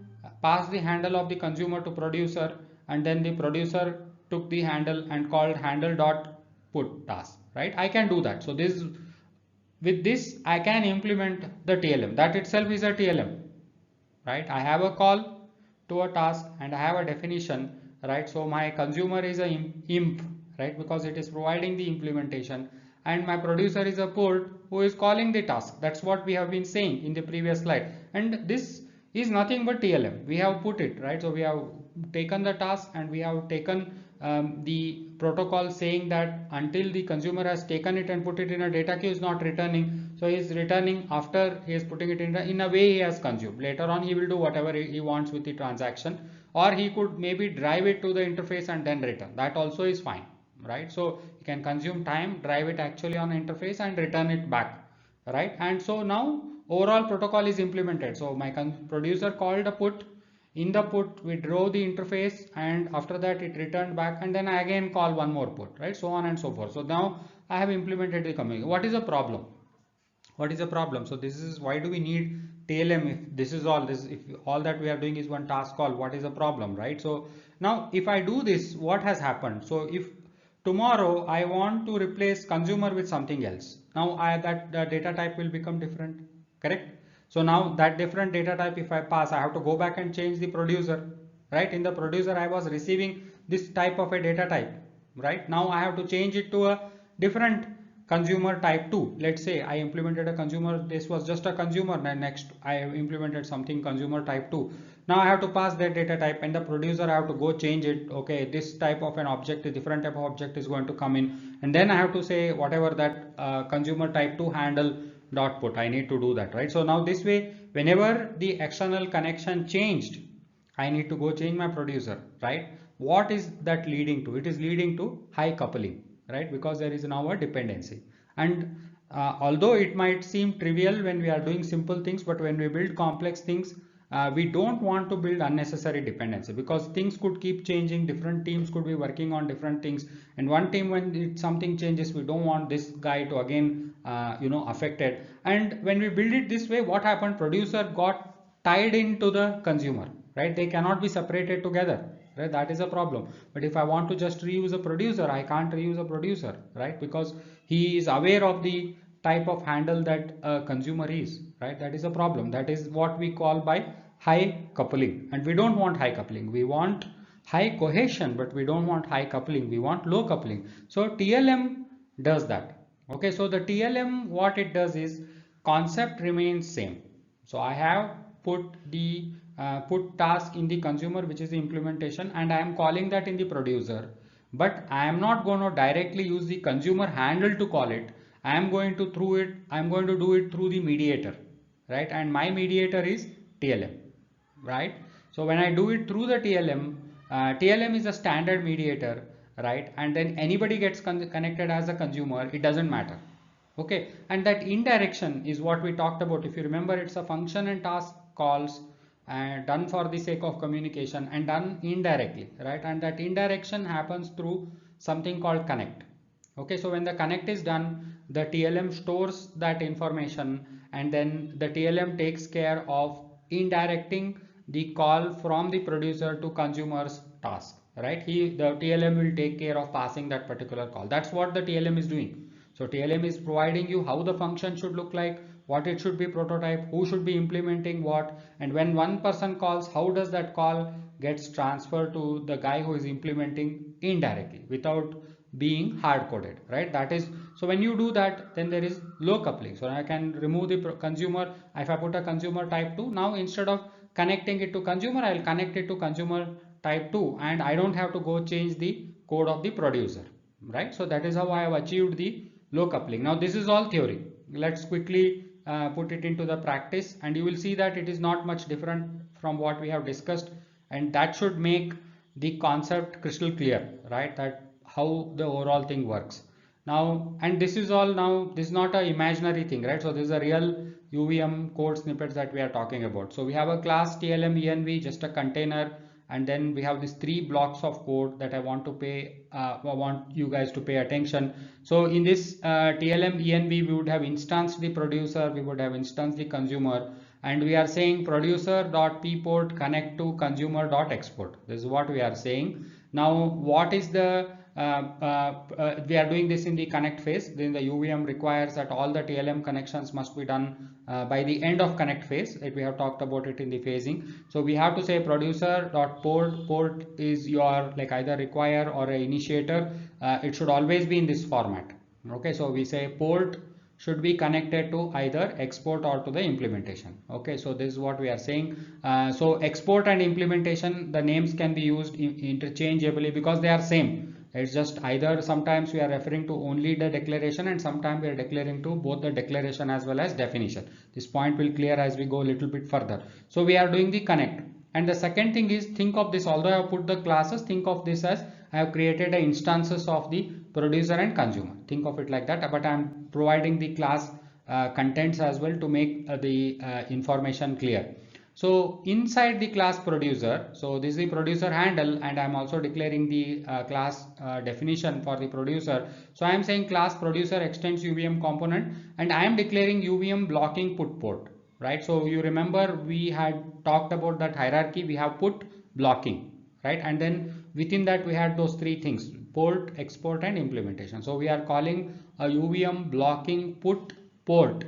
pass the handle of the consumer to producer, and then the producer took the handle and called handle dot put task, right? I can do that. So this, with this, I can implement the TLM. That itself is a TLM, right? I have a call to a task and I have a definition, right? So my consumer is a imp, right? Because it is providing the implementation, and my producer is a port who is calling the task. That's what we have been saying in the previous slide. And this is nothing but TLM. We have put it, right? So we have taken the task, and we have taken the protocol saying that until the consumer has taken it and put it in a data queue, is not returning. So he is returning after he is putting it in a way he has consumed. Later on he will do whatever he wants with the transaction, or he could maybe drive it to the interface and then return. That also is fine, right? So you can consume time, drive it actually on the interface and return it back, right? And so now overall protocol is implemented. So my producer called a put. In the put, we drove the interface, and after that it returned back, and then I again call one more put, right? So on and so forth. So now I have implemented the communication. What is the problem? What is the problem? So this is why do we need TLM if this is all this, if all that we are doing is one task call? What is the problem, right? So now if I do this, what has happened? So if tomorrow I want to replace consumer with something else, now that the data type will become different, correct? So now that different data type, if I pass, I have to go back and change the producer, right? In the producer, I was receiving this type of a data type, right? Now I have to change it to a different consumer type 2. Let's say I implemented a consumer, this was just a consumer, then next I implemented something consumer type 2. Now I have to pass that data type, and the producer I have to go change it. Okay, this type of an object, a different type of object is going to come in, and then I have to say whatever that consumer type 2 handle dot put, I need to do that, right? So now this way, whenever the external connection changed, I need to go change my producer, right? What is that leading to? It is leading to high coupling, right? Because there is now a dependency. And Although it might seem trivial when we are doing simple things, but when we build complex things, we don't want to build unnecessary dependency, because things could keep changing, different teams could be working on different things, and one team, when something changes, we don't want this guy to again affected. And when we build it this way, what happened, producer got tied into the consumer, right? They cannot be separated together, right? That is a problem. But if I want to just reuse a producer, I can't reuse a producer, right? Because he is aware of the type of handle that a consumer is, right? That is a problem. That is what we call by high coupling, and we don't want high coupling. We want high cohesion, but we don't want high coupling. We want low coupling. So TLM does that. Okay, so the TLM, what it does is, concept remains same. So I have put the put task in the consumer, which is the implementation, and I am calling that in the producer. But I am not going to directly use the consumer handle to call it. I am going to do it through the mediator, right? And my mediator is TLM, right? So when I do it through the TLM, TLM is a standard mediator, right? And then anybody gets connected as a consumer, it doesn't matter. Okay, and that indirection is what we talked about. If you remember, it's a function and task calls done for the sake of communication and done indirectly, right? And that indirection happens through something called connect. Okay, so when the connect is done, the TLM stores that information, and then the TLM takes care of indirecting the call from the producer to consumer's task, right? The TLM will take care of passing that particular call. That's what the TLM is doing. So TLM is providing you how the function should look like, what it should be prototype, who should be implementing what, and when one person calls, how does that call gets transferred to the guy who is implementing indirectly without being hard coded, right? That is, so when you do that, then there is low coupling. So I can remove the consumer. If I put a consumer type 2, now instead of connecting it to consumer, I'll connect it to consumer type 2, and I don't have to go change the code of the producer, right? So that is how I have achieved the low coupling. Now this is all theory. Let's quickly put it into the practice, and you will see that it is not much different from what we have discussed, and that should make the concept crystal clear, right? That how the overall thing works. Now, and this is all, now this is not an imaginary thing, right? So this is a real UVM code snippets that we are talking about. So we have a class TLM env, just a container, and then we have these 3 blocks of code that I want you guys to pay attention. So in this TLM env, we would have instanced the producer, we would have instanced the consumer, and we are saying producer.pport connect to consumer.export. This is what we are saying. Now what is the we are doing this in the connect phase. Then the UVM requires that all the TLM connections must be done by the end of connect phase. We have talked about it in the phasing. So we have to say producer.port. Port is your like either require or a initiator. It should always be in this format. Okay, so we say port should be connected to either export or to the implementation. Okay, so this is what we are saying. So export and implementation, the names can be used interchangeably because they are same. It's just either sometimes we are referring to only the declaration, and sometimes we are declaring to both the declaration as well as definition. This point will clear as we go a little bit further. So we are doing the connect. And the second thing is, think of this, although I have put the classes, think of this as I have created the instances of the producer and consumer. Think of it like that, but I am providing the class contents as well to make the information clear. So inside the class producer, so this is the producer handle, and I am also declaring the class definition for the producer. So I am saying class producer extends UVM component, and I am declaring UVM blocking put port, right? So you remember we had talked about that hierarchy. We have put blocking, right? And then within that we had those 3 things: port, export, and implementation. So we are calling a UVM blocking put port,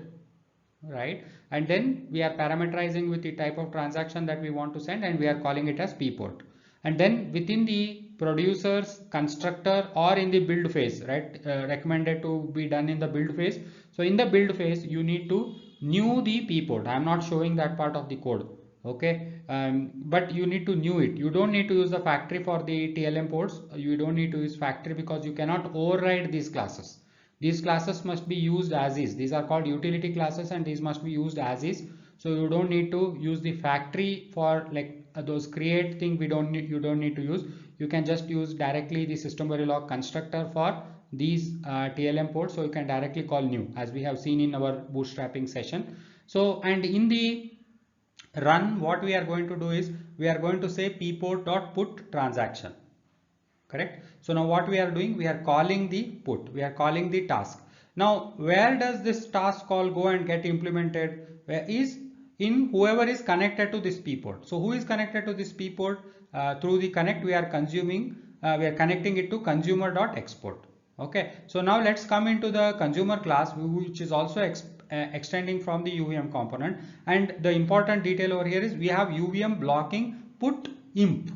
right? And then we are parameterizing with the type of transaction that we want to send, and we are calling it as pport. And then within the producer's constructor or in the build phase, right, recommended to be done in the build phase. So in the build phase you need to new the pport. I am not showing that part of the code, okay, but you need to new it. You don't need to use the factory for the TLM ports. You don't need to use factory because you cannot override these classes. These classes must be used as is. These are called utility classes, and these must be used as is. So you don't need to use the factory for like those create thing. You don't need to use. You can just use directly the system verilog constructor for these TLM ports, so you can directly call new, as we have seen in our bootstrapping session. So, and in the run, what we are going to do is we are going to say pport.put transaction. Correct. So now what we are doing, we are calling the put, we are calling the task. Now where does this task call go and get implemented? Where is in whoever is connected to this pport. So who is connected to this pport? Through the connect we are consuming, we are connecting it to consumer.export. Okay, so now let's come into the consumer class, which is also extending from the UVM component. And the important detail over here is we have UVM blocking put imp.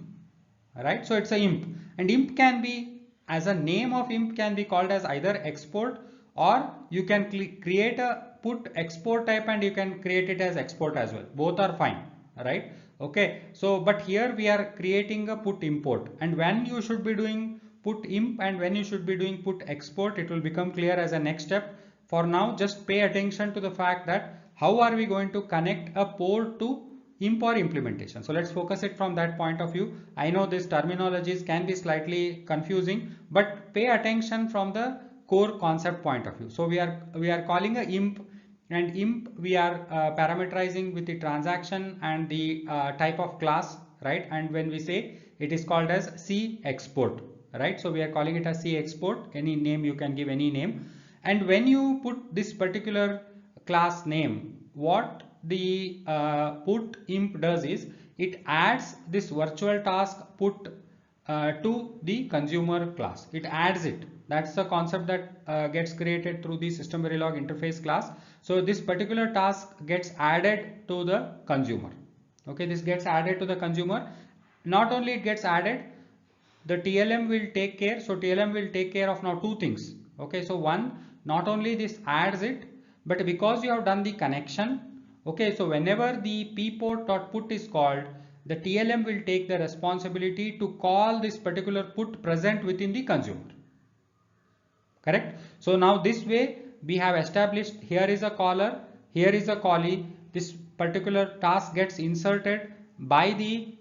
Right, so it's a imp, and imp can be, as a name of imp can be called as either export, or you can create a put export type and you can create it as export as well. Both are fine, right? Okay, so but here we are creating a put import, and when you should be doing put imp and when you should be doing put export, it will become clear as a next step. For now, just pay attention to the fact that how are we going to connect a port to imp or implementation. So let's focus it from that point of view. I know these terminologies can be slightly confusing, but pay attention from the core concept point of view. So we are calling a imp, and imp we are parameterizing with the transaction and the type of class, right? And when we say it is called as C export, right? So we are calling it as C export. Any name, you can give any name. And when you put this particular class name, what the put imp does is it adds this virtual task put to the consumer class. It adds it. That's the concept that gets created through the system verilog interface class. So this particular task gets added to the consumer. Okay, this gets added to the consumer. Not only it gets added, the TLM will take care. So TLM will take care of now two things. Okay, so one, not only this adds it, but because you have done the connection, okay, so whenever the pport.put is called, the TLM will take the responsibility to call this particular put present within the consumer. Correct. So now this way we have established, here is a caller, here is a callee. This particular task gets inserted by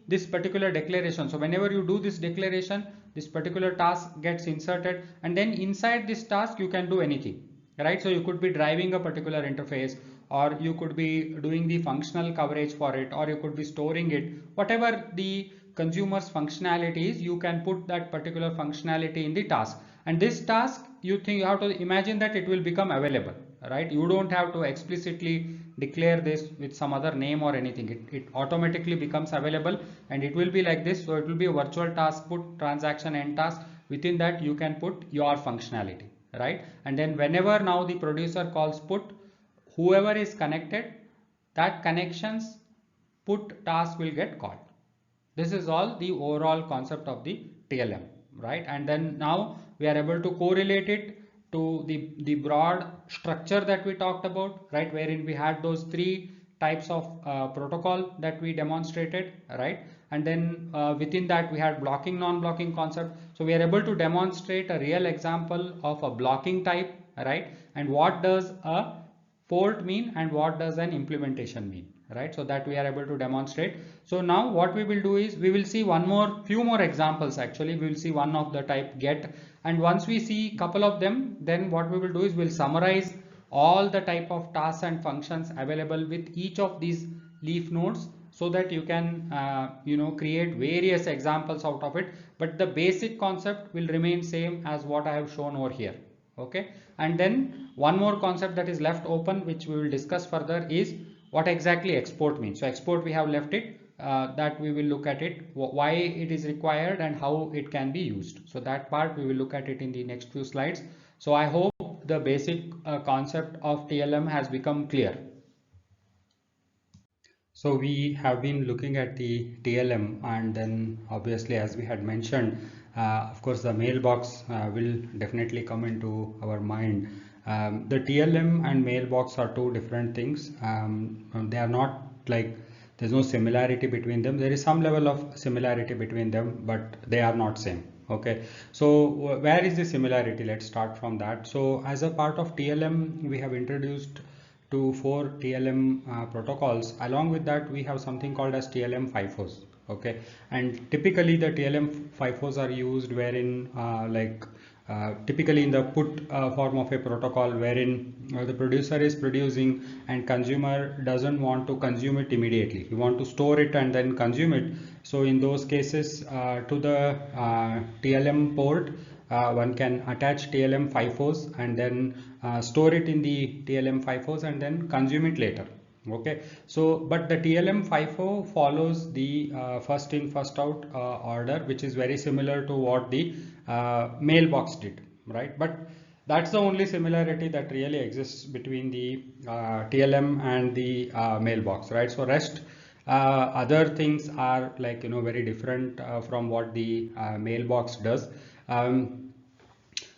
this particular declaration. So whenever you do this declaration, this particular task gets inserted, and then inside this task you can do anything, right? So you could be driving a particular interface, or you could be doing the functional coverage for it, or you could be storing it. Whatever the consumer's functionality is, you can put that particular functionality in the task. And this task, you have to imagine that it will become available, right? You don't have to explicitly declare this with some other name or anything. It automatically becomes available, and it will be like this. So it will be a virtual task put transaction end task. Within that you can put your functionality, right? And then whenever now the producer calls put, whoever is connected, that connections put task will get called. This is all the overall concept of the TLM, right? And then now we are able to correlate it to the broad structure that we talked about, right? Wherein we had those three types of protocol that we demonstrated, right? And then within that we had blocking, non-blocking concept. So we are able to demonstrate a real example of a blocking type, right? And what does a port mean and what does an implementation mean, right? So that we are able to demonstrate. So now what we will do is we will see few more examples. Actually we will see one of the type get, and once we see couple of them, then what we will do is we'll summarize all the type of tasks and functions available with each of these leaf nodes, so that you can create various examples out of it, but the basic concept will remain same as what I have shown over here. Okay, and then one more concept that is left open, which we will discuss further, is what exactly export means. So export we have left it, that we will look at it, why it is required and how it can be used. So that part we will look at it in the next few slides. So I hope the basic concept of TLM has become clear. So we have been looking at the TLM, and then obviously, as we had mentioned, of course the mailbox will definitely come into our mind. The TLM and mailbox are two different things. They are not like, there's no similarity between them. There is some level of similarity between them, but they are not same. Okay, so where is the similarity? Let's start from that. So as a part of TLM, we have introduced to 4 TLM protocols. Along with that, we have something called as TLM FIFOs. Okay, and typically the TLM FIFOs are used wherein typically in the put form of a protocol wherein the producer is producing and consumer doesn't want to consume it immediately. You want to store it and then consume it. So in those cases, to the TLM port, one can attach TLM FIFOs and then store it in the TLM FIFOs and then consume it later. Okay, so but the TLM FIFO follows the first in first out order, which is very similar to what the mailbox did, right? But that's the only similarity that really exists between the TLM and the mailbox, right? So rest other things are like very different from what the mailbox does.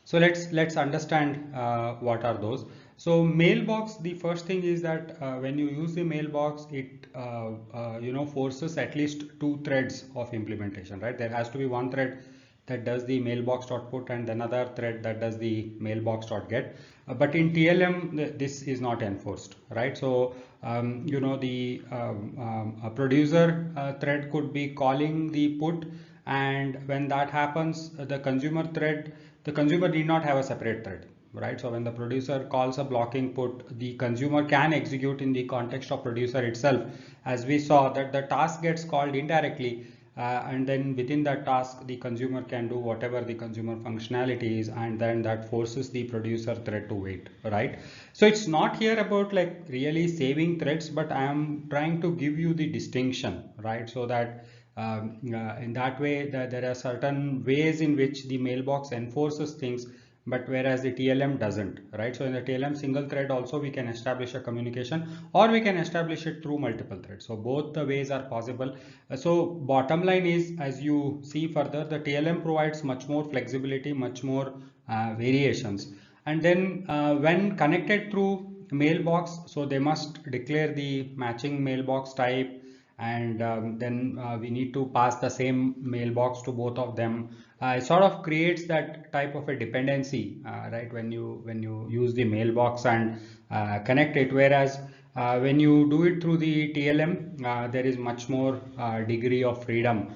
So let's understand what are those. So mailbox, the first thing is that when you use the mailbox, it forces at least two threads of implementation, right? There has to be one thread that does the mailbox.put and another thread that does the mailbox.get. But in TLM, this is not enforced, right? So a producer thread could be calling the put, and when that happens, the consumer need not have a separate thread, right? So when the producer calls a blocking put, the consumer can execute in the context of producer itself, as we saw that the task gets called indirectly, and then within that task the consumer can do whatever the consumer functionality is, and then that forces the producer thread to wait, right? So it's not here about like really saving threads, but I am trying to give you the distinction, right? So that in that way that there are certain ways in which the mailbox enforces things, but whereas the TLM doesn't, right? So in the TLM single thread also we can establish a communication, or we can establish it through multiple threads. So both the ways are possible. So bottom line is, as you see further, the TLM provides much more flexibility, much more variations. And then when connected through mailbox, so they must declare the matching mailbox type, and then we need to pass the same mailbox to both of them. It sort of creates that type of a dependency, right, when you use the mailbox and connect it, whereas when you do it through the TLM, there is much more degree of freedom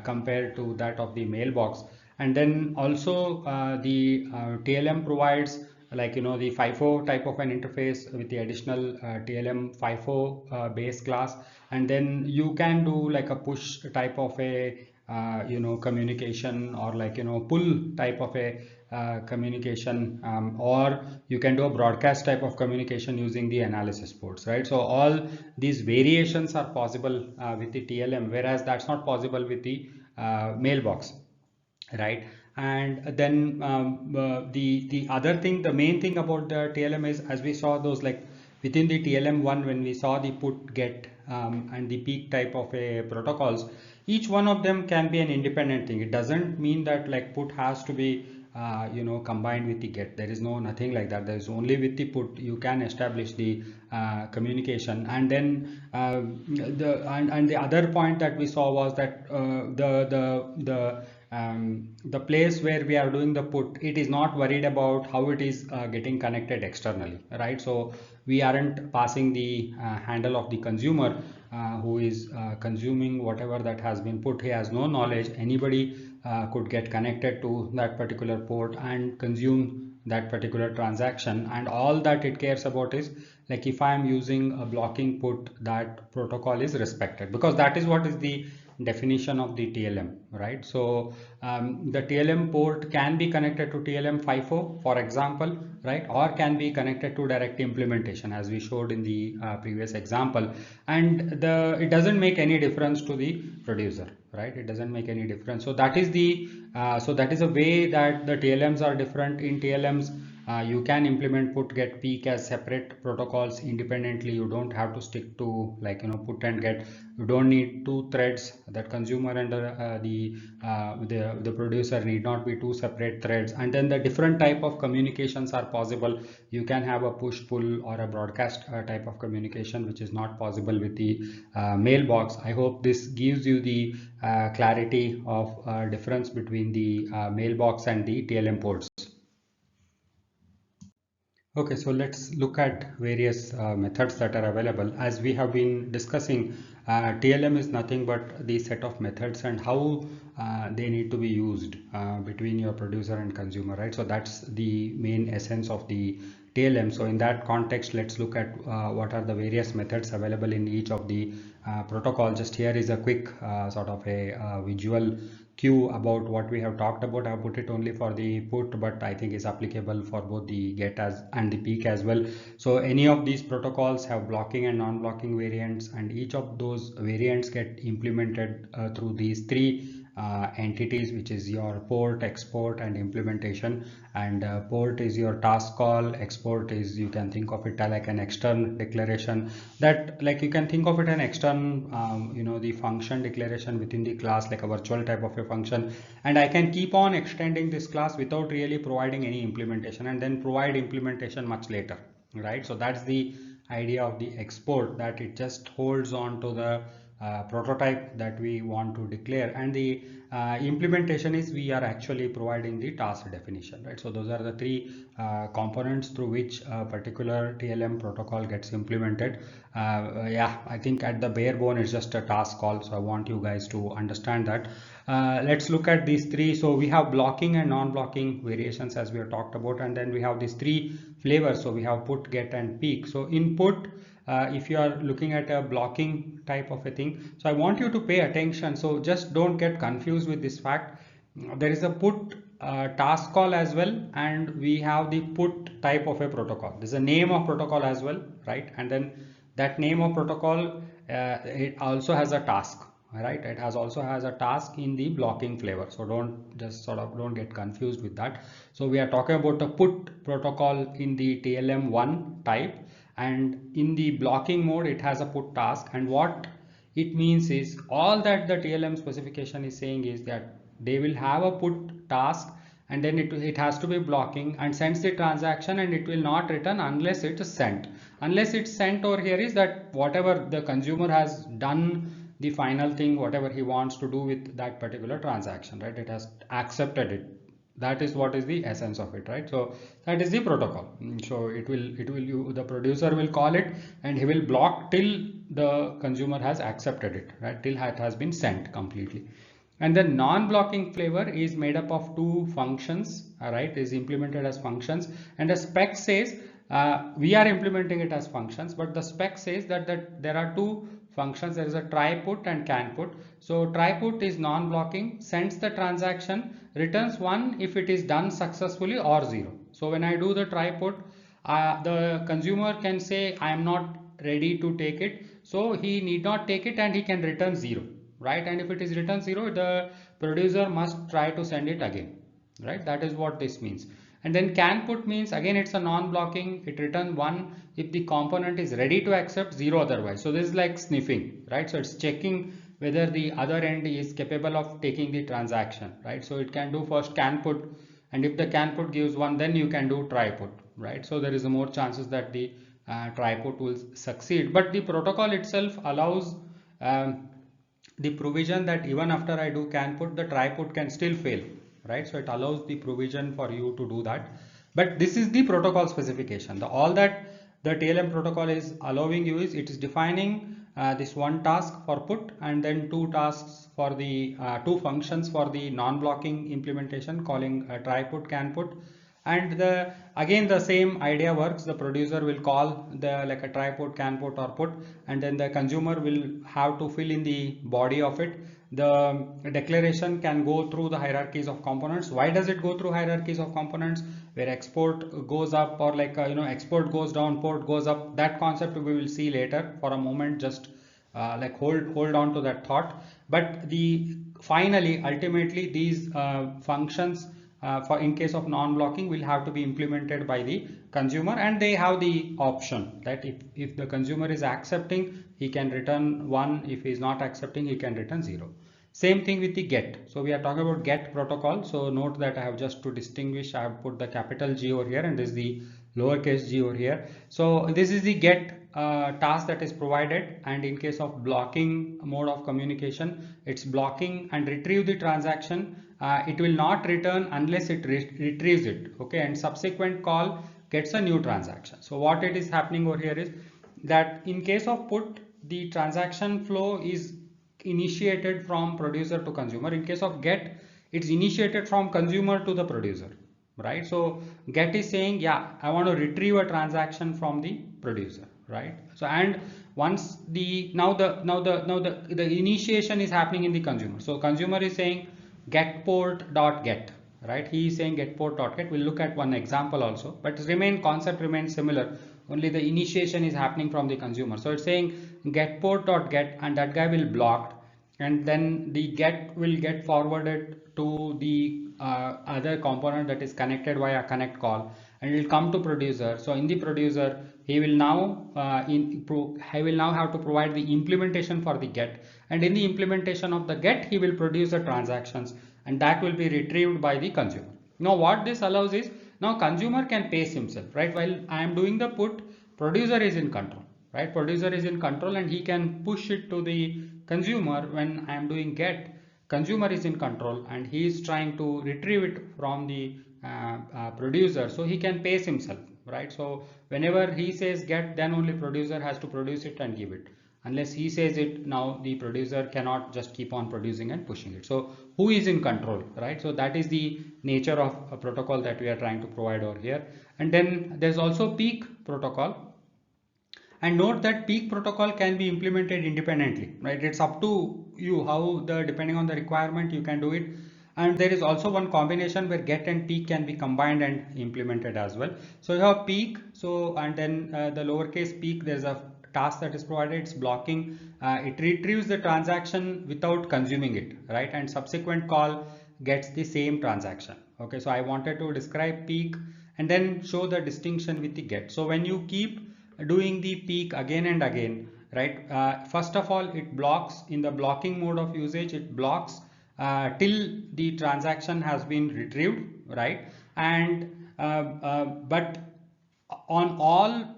compared to that of the mailbox. And then also the TLM provides like the FIFO type of an interface with the additional TLM FIFO base class, and then you can do like a push type of a communication, or like pull type of a communication, or you can do a broadcast type of communication using the analysis ports, right? So all these variations are possible with the TLM, whereas that's not possible with the mailbox, right? And then the other thing, the main thing about the TLM is, as we saw those like within the TLM1, when we saw the put, get, and the peak type of a protocols, each one of them can be an independent thing. It doesn't mean that like put has to be combined with the get. There is nothing like that. There is only with the put you can establish the communication. And then the other point that we saw was that the place where we are doing the put, it is not worried about how it is getting connected externally, right? So we aren't passing the handle of the consumer who is consuming whatever that has been put. He has no knowledge. Anybody could get connected to that particular port and consume that particular transaction, and all that it cares about is like if I am using a blocking put, that protocol is respected, because that is what is the definition of the TLM, right? So the TLM port can be connected to TLM FIFO, for example, right, or can be connected to direct implementation, as we showed in the previous example, and it doesn't make any difference to the producer, right? It doesn't make any difference. So that is the that is a way that the TLMs are different. In TLMs, you can implement put, get, peak as separate protocols independently. You don't have to stick to like put and get. You don't need two threads. That consumer and the producer need not be two separate threads. And then the different type of communications are possible. You can have a push, pull, or a broadcast type of communication, which is not possible with the mailbox. I hope this gives you the clarity of difference between the mailbox and the TLM ports. Okay, so let's look at various methods that are available. As we have been discussing, TLM is nothing but the set of methods and how they need to be used between your producer and consumer, right? So that's the main essence of the TLM. So in that context, let's look at what are the various methods available in each of the protocol. Just here is a quick sort of a visual cue about what we have talked about. I have put it only for the put, but I think is applicable for both the get as and the peak as well. So any of these protocols have blocking and non-blocking variants, and each of those variants get implemented through these three entities, which is your port, export, and implementation. And port is your task call, export is, you can think of it like an external declaration, that like you can think of it an external the function declaration within the class, like a virtual type of a function, and I can keep on extending this class without really providing any implementation, and then provide implementation much later, right? So that's the idea of the export, that it just holds on to the prototype that we want to declare, and the implementation is we are actually providing the task definition, right? So those are the three components through which a particular TLM protocol gets implemented. Yeah, I think at the bare bone it's just a task call, so I want you guys to understand that. Let's look at these three. So we have blocking and non-blocking variations, as we have talked about, and then we have these three flavors. So we have put, get, and peak. So input, if you are looking at a blocking type of a thing, so I want you to pay attention. So just don't get confused with this fact. There is a put task call as well, and we have the put type of a protocol. There's a name of protocol as well, right? And then that name of protocol, it also has a task, right? It also has a task in the blocking flavor. So don't get confused with that. So we are talking about a put protocol in the TLM1 type, and in the blocking mode it has a put task. And what it means is, all that the TLM specification is saying is that they will have a put task, and then it has to be blocking and sends the transaction, and it will not return unless it is sent. Unless it's sent over here is that whatever the consumer has done, the final thing, whatever he wants to do with that particular transaction, right? It has accepted it. That is what is the essence of it, right? So that is the protocol. So the producer will call it, and he will block till the consumer has accepted it, right? Till it has been sent completely. And the non-blocking flavor is made up of two functions, right? Is implemented as functions, and the spec says we are implementing it as functions, but the spec says that there are two functions. There is a try put and can put. So try put is non-blocking, sends the transaction, returns 1 if it is done successfully, or 0. So when I do the try put, the consumer can say I am not ready to take it, so he need not take it, and he can return 0, right? And if it is written 0, the producer must try to send it again, right? That is what this means. And then can put means, again it's a non-blocking, it returns 1 if the component is ready to accept, 0 otherwise. So this is like sniffing, right? So it's checking whether the other end is capable of taking the transaction, right? So it can do first can put, and if the can put gives 1, then you can do try put, right? So there is a more chances that the try put will succeed. But the protocol itself allows the provision that even after I do can put, the try put can still fail, right? So it allows the provision for you to do that. But this is the protocol specification. All that the TLM protocol is allowing you is, it is defining this one task for put, and then two tasks for the two functions for the non-blocking implementation, calling try put, can put. And again the same idea works. The producer will call the like a try put, can put, or put, and then the consumer will have to fill in the body of it. The declaration can go through the hierarchies of components. Why does it go through hierarchies of components? Where export goes up, or like export goes down, port goes up. That concept we will see later. For a moment, just like hold on to that thought. But finally ultimately these functions for in case of non-blocking will have to be implemented by the consumer, and they have the option that if the consumer is accepting, he can return 1. If he is not accepting, he can return 0. Same thing with the get. So we are talking about get protocol. So note that I have just to distinguish, I have put the capital G over here, and this is the lowercase g over here. So this is the get task that is provided, and in case of blocking mode of communication, it's blocking and retrieve the transaction. It will not return unless it retrieves it, okay, and subsequent call gets a new transaction. So what it is happening over here is that in case of put, the transaction flow is initiated from producer to consumer. In case of get, it's initiated from consumer to the producer, right? So get is saying, yeah, I want to retrieve a transaction from the producer, right? So and once the initiation is happening in the consumer. So consumer is saying get port dot get, right? He is saying get port dot get. We'll look at one example also, but concept remains similar. Only the initiation is happening from the consumer. So it's saying get port dot get, and that guy will blocked, and then the get will get forwarded to the other component that is connected via connect call, and it will come to producer. So in the producer, he will now have to provide the implementation for the get, and in the implementation of the get, he will produce the transactions, and that will be retrieved by the consumer. Now what this allows is, now consumer can pace himself, right? While I am doing the put, producer is in control, right? Producer is in control and he can push it to the consumer. When I am doing get, consumer is in control and he is trying to retrieve it from the producer, so he can pace himself, right? So whenever he says get, then only producer has to produce it and give it. Unless he says it, now the producer cannot just keep on producing and pushing it. So who is in control, right? So that is the nature of a protocol that we are trying to provide over here. And then there's also peak protocol. And note that peak protocol can be implemented independently, right? It's up to you how depending on the requirement you can do it. And there is also one combination where get and peak can be combined and implemented as well. So you have peak, so and then the lowercase peak, there's a task that is provided, it's blocking, it retrieves the transaction without consuming it, right? And subsequent call gets the same transaction. Okay, so I wanted to describe peak and then show the distinction with the get. So when you keep doing the peak again and again, right, first of all, it blocks in the blocking mode of usage, it blocks till the transaction has been retrieved, right? And but on all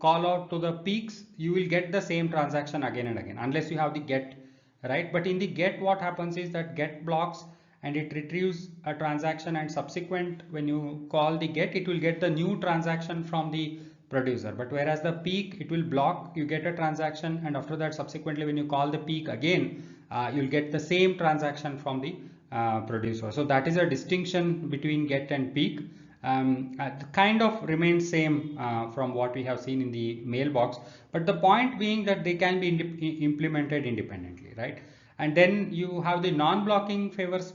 call out to the peaks, you will get the same transaction again and again, unless you have the get, right? But in the get, what happens is that get blocks and it retrieves a transaction, and subsequent, when you call the get, it will get the new transaction from the producer. But whereas the peak, it will block, you get a transaction, and after that subsequently when you call the peak again, you'll get the same transaction from the producer. So that is a distinction between get and peak. Kind of remains same from what we have seen in the mailbox, but the point being that they can be implemented independently, right? And then you have the non-blocking flavors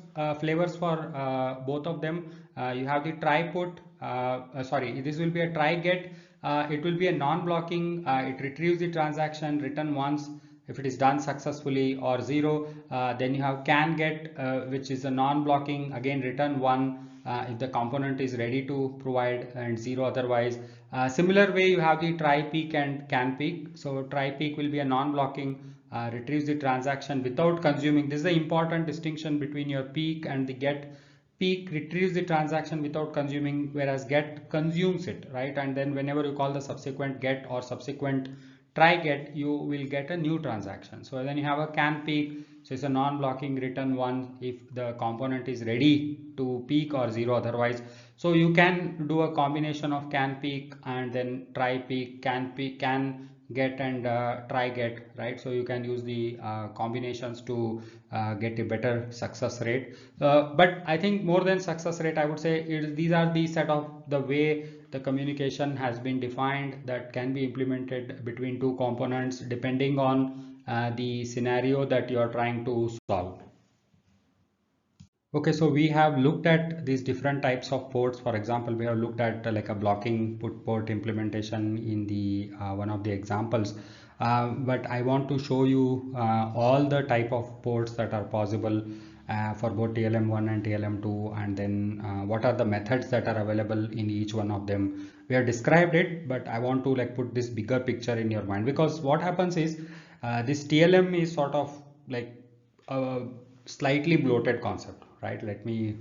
for both of them. You have the try put, sorry, this will be a try get. It will be a non-blocking, it retrieves the transaction, return once if it is done successfully, or 0. Then you have can get, which is a non-blocking, again return 1 if the component is ready to provide, and 0 otherwise. Similar way, you have the try peak and can peak. So try peak will be a non-blocking, retrieves the transaction without consuming. This is the important distinction between your peak and the get. Peak retrieves the transaction without consuming, whereas get consumes it, right? And then whenever you call the subsequent get or subsequent try get, you will get a new transaction. So then you have a can peak, so it's a non-blocking, return 1 if the component is ready to peak, or 0 otherwise. So you can do a combination of can peak and then try peak, can peak, can get, and try get, right? So you can use the combinations to get a better success rate. But I think more than success rate, I would say these are the set of the way the communication has been defined that can be implemented between two components depending on the scenario that you are trying to solve. Okay, so we have looked at these different types of ports. For example, we have looked at like a blocking port implementation in the one of the examples. But I want to show you all the type of ports that are possible for both TLM1 and TLM2, and then what are the methods that are available in each one of them. We have described it, but I want to like put this bigger picture in your mind, because what happens is this TLM is sort of like a slightly bloated concept, right? Let me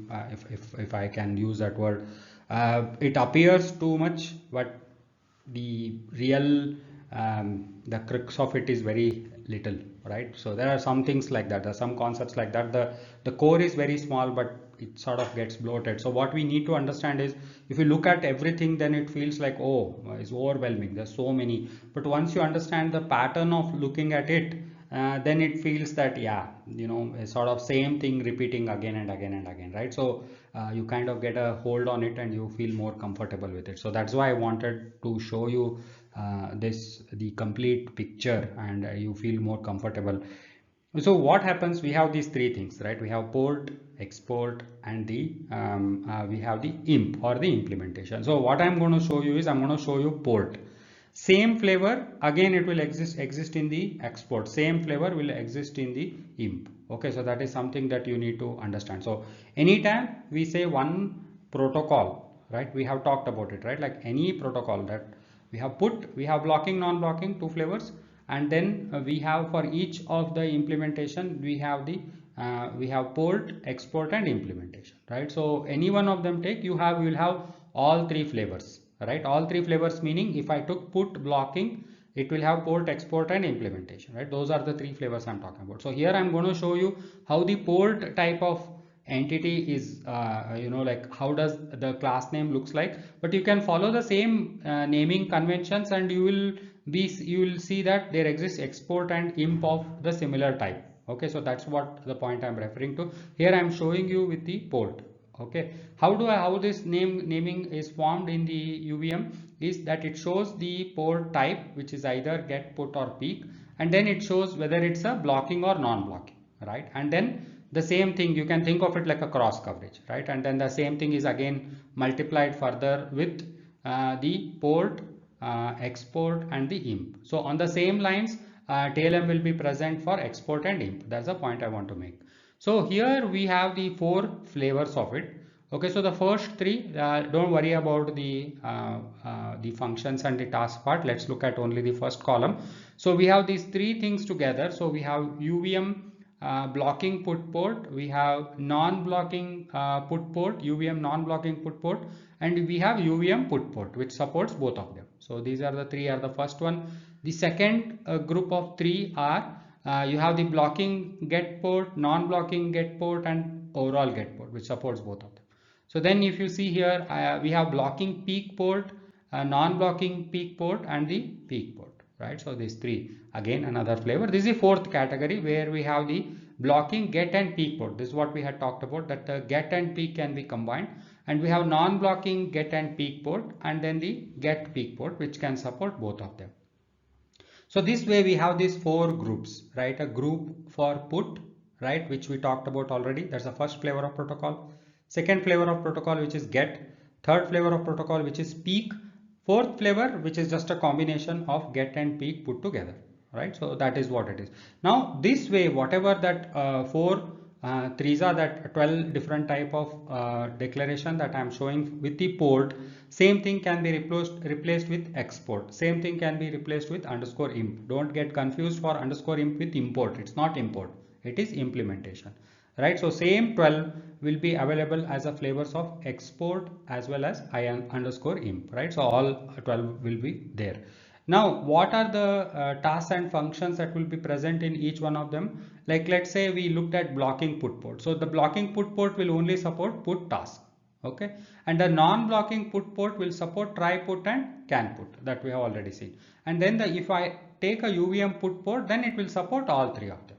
if I can use that word. It appears too much, but the real the crux of it is very little, right? So there are some things like that, there are some concepts like that. The core is very small, but it sort of gets bloated. So what we need to understand is, if you look at everything, then it feels like, oh, it's overwhelming, there's so many. But once you understand the pattern of looking at it, then it feels that, yeah, a sort of same thing repeating again and again and again, right? So you kind of get a hold on it and you feel more comfortable with it. So that's why I wanted to show you the complete picture, and you feel more comfortable. So what happens, we have these three things, right? We have port, export, and we have the imp or the implementation. So what I'm going to show you is, I'm going to show you port. Same flavor again, it will exist in the export. Same flavor will exist in the imp. Okay, so that is something that you need to understand. So anytime we say one protocol, right, we have talked about it, right? Like any protocol that we have put, we have blocking, non-blocking, two flavors, and then we have, for each of the implementation, we have port, export, and implementation, right? So any one of them take, you will have all three flavors, right? All three flavors meaning, if I took put blocking, it will have port, export, and implementation, right? Those are the three flavors I'm talking about. So here I'm going to show you how the port type of entity is, like how does the class name looks like. But you can follow the same naming conventions, and you will see that there exists export and imp of the similar type. Okay, so that's what the point I'm referring to. Here I'm showing you with the port. Okay, how this naming is formed in the UVM is that it shows the port type, which is either get, put, or peak, and then it shows whether it's a blocking or non-blocking, right? And then the same thing, you can think of it like a cross coverage, right? And then the same thing is again multiplied further with the port, export, and the imp. So on the same lines, TLM will be present for export and imp. That's the point I want to make. So here we have the four flavors of it. Okay, so the first three, don't worry about the functions and the task part. Let's look at only the first column. So we have these three things together. So we have UVM blocking put port, we have non-blocking put port, UVM non-blocking put port, and we have UVM put port, which supports both of them. So these are the three, are the first one. The second group of three are, you have the blocking get port, non-blocking get port, and overall get port, which supports both of them. So then if you see here, we have blocking peak port, non-blocking peak port, and the peak port, right? So these three, again another flavor. This is the fourth category where we have the blocking get and peak port. This is what we had talked about, that the get and peak can be combined, and we have non-blocking get and peak port, and then the get peak port, which can support both of them. So this way we have these four groups, right? A group for put, right, which we talked about already. That's the first flavor of protocol. Second flavor of protocol, which is get. Third flavor of protocol, which is peak. Fourth flavor, which is just a combination of get and peak put together, right? So that is what it is. Now this way, whatever that threes are, that 12 different type of declaration that I am showing with the port, same thing can be replaced with export. Same thing can be replaced with underscore imp. Don't get confused for underscore imp with import. It's not import. It is implementation, right? So same 12 will be available as a flavors of export as well as underscore imp, right? So all 12 will be there. Now what are the tasks and functions that will be present in each one of them? Like let's say we looked at blocking put port. So the blocking put port will only support put task. Okay, and the non-blocking put port will support try put and can put, that we have already seen. And then if I take a UVM put port, then it will support all three of them.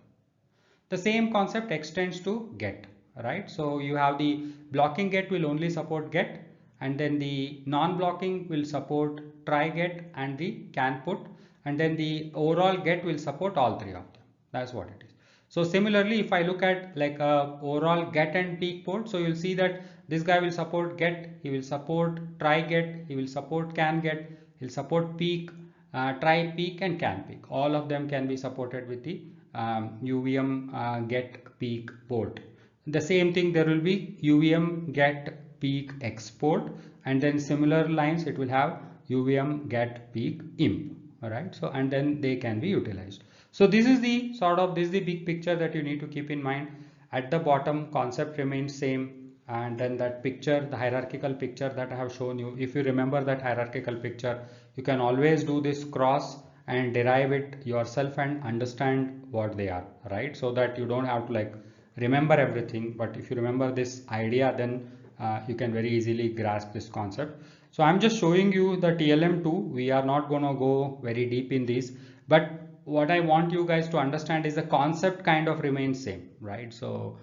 The same concept extends to get, right? So you have the blocking get will only support get, and then the non-blocking will support try get and the can put, and then the overall get will support all three of them. That's what it is. So similarly, if I look at like a overall get and peak port, so you'll see that this guy will support get, he will support try get, he will support can get, he'll support peak, try peak, and can peak. All of them can be supported with the UVM get peak port. The same thing, there will be UVM get peak export, and then similar lines it will have UVM get peak imp. All right, so and then they can be utilized. So this is the big picture that you need to keep in mind. At the bottom, concept remains same, and then that picture, the hierarchical picture that I have shown you, if you remember that hierarchical picture, you can always do this cross and derive it yourself and understand what they are, right? So that you don't have to like remember everything, but if you remember this idea, then you can very easily grasp this concept. So I'm just showing you the TLM2. We are not going to go very deep in this, but what I want you guys to understand is the concept kind of remains same, right? So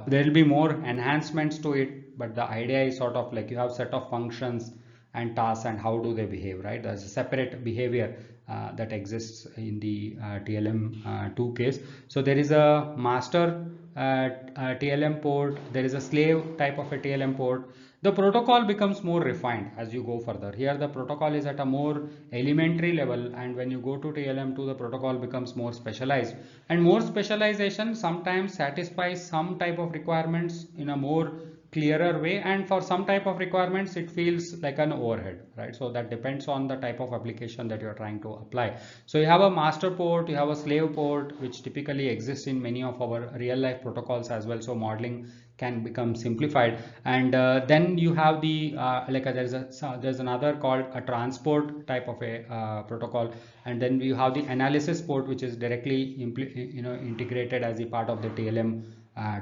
there will be more enhancements to it, but the idea is sort of like you have set of functions and tasks and how do they behave, right? There's a separate behavior that exists in the TLM2 case. So there is a master TLM port, there is a slave type of a TLM port. The protocol becomes more refined as you go further. Here the protocol is at a more elementary level, and when you go to TLM2 the protocol becomes more specialized, and more specialization sometimes satisfies some type of requirements in a more clearer way, and for some type of requirements it feels like an overhead, right? So that depends on the type of application that you are trying to apply. So you have a master port, you have a slave port, which typically exists in many of our real life protocols as well, so modeling can become simplified. And then you have the there's another called a transport type of a protocol, and then you have the analysis port, which is directly integrated as a part of the TLM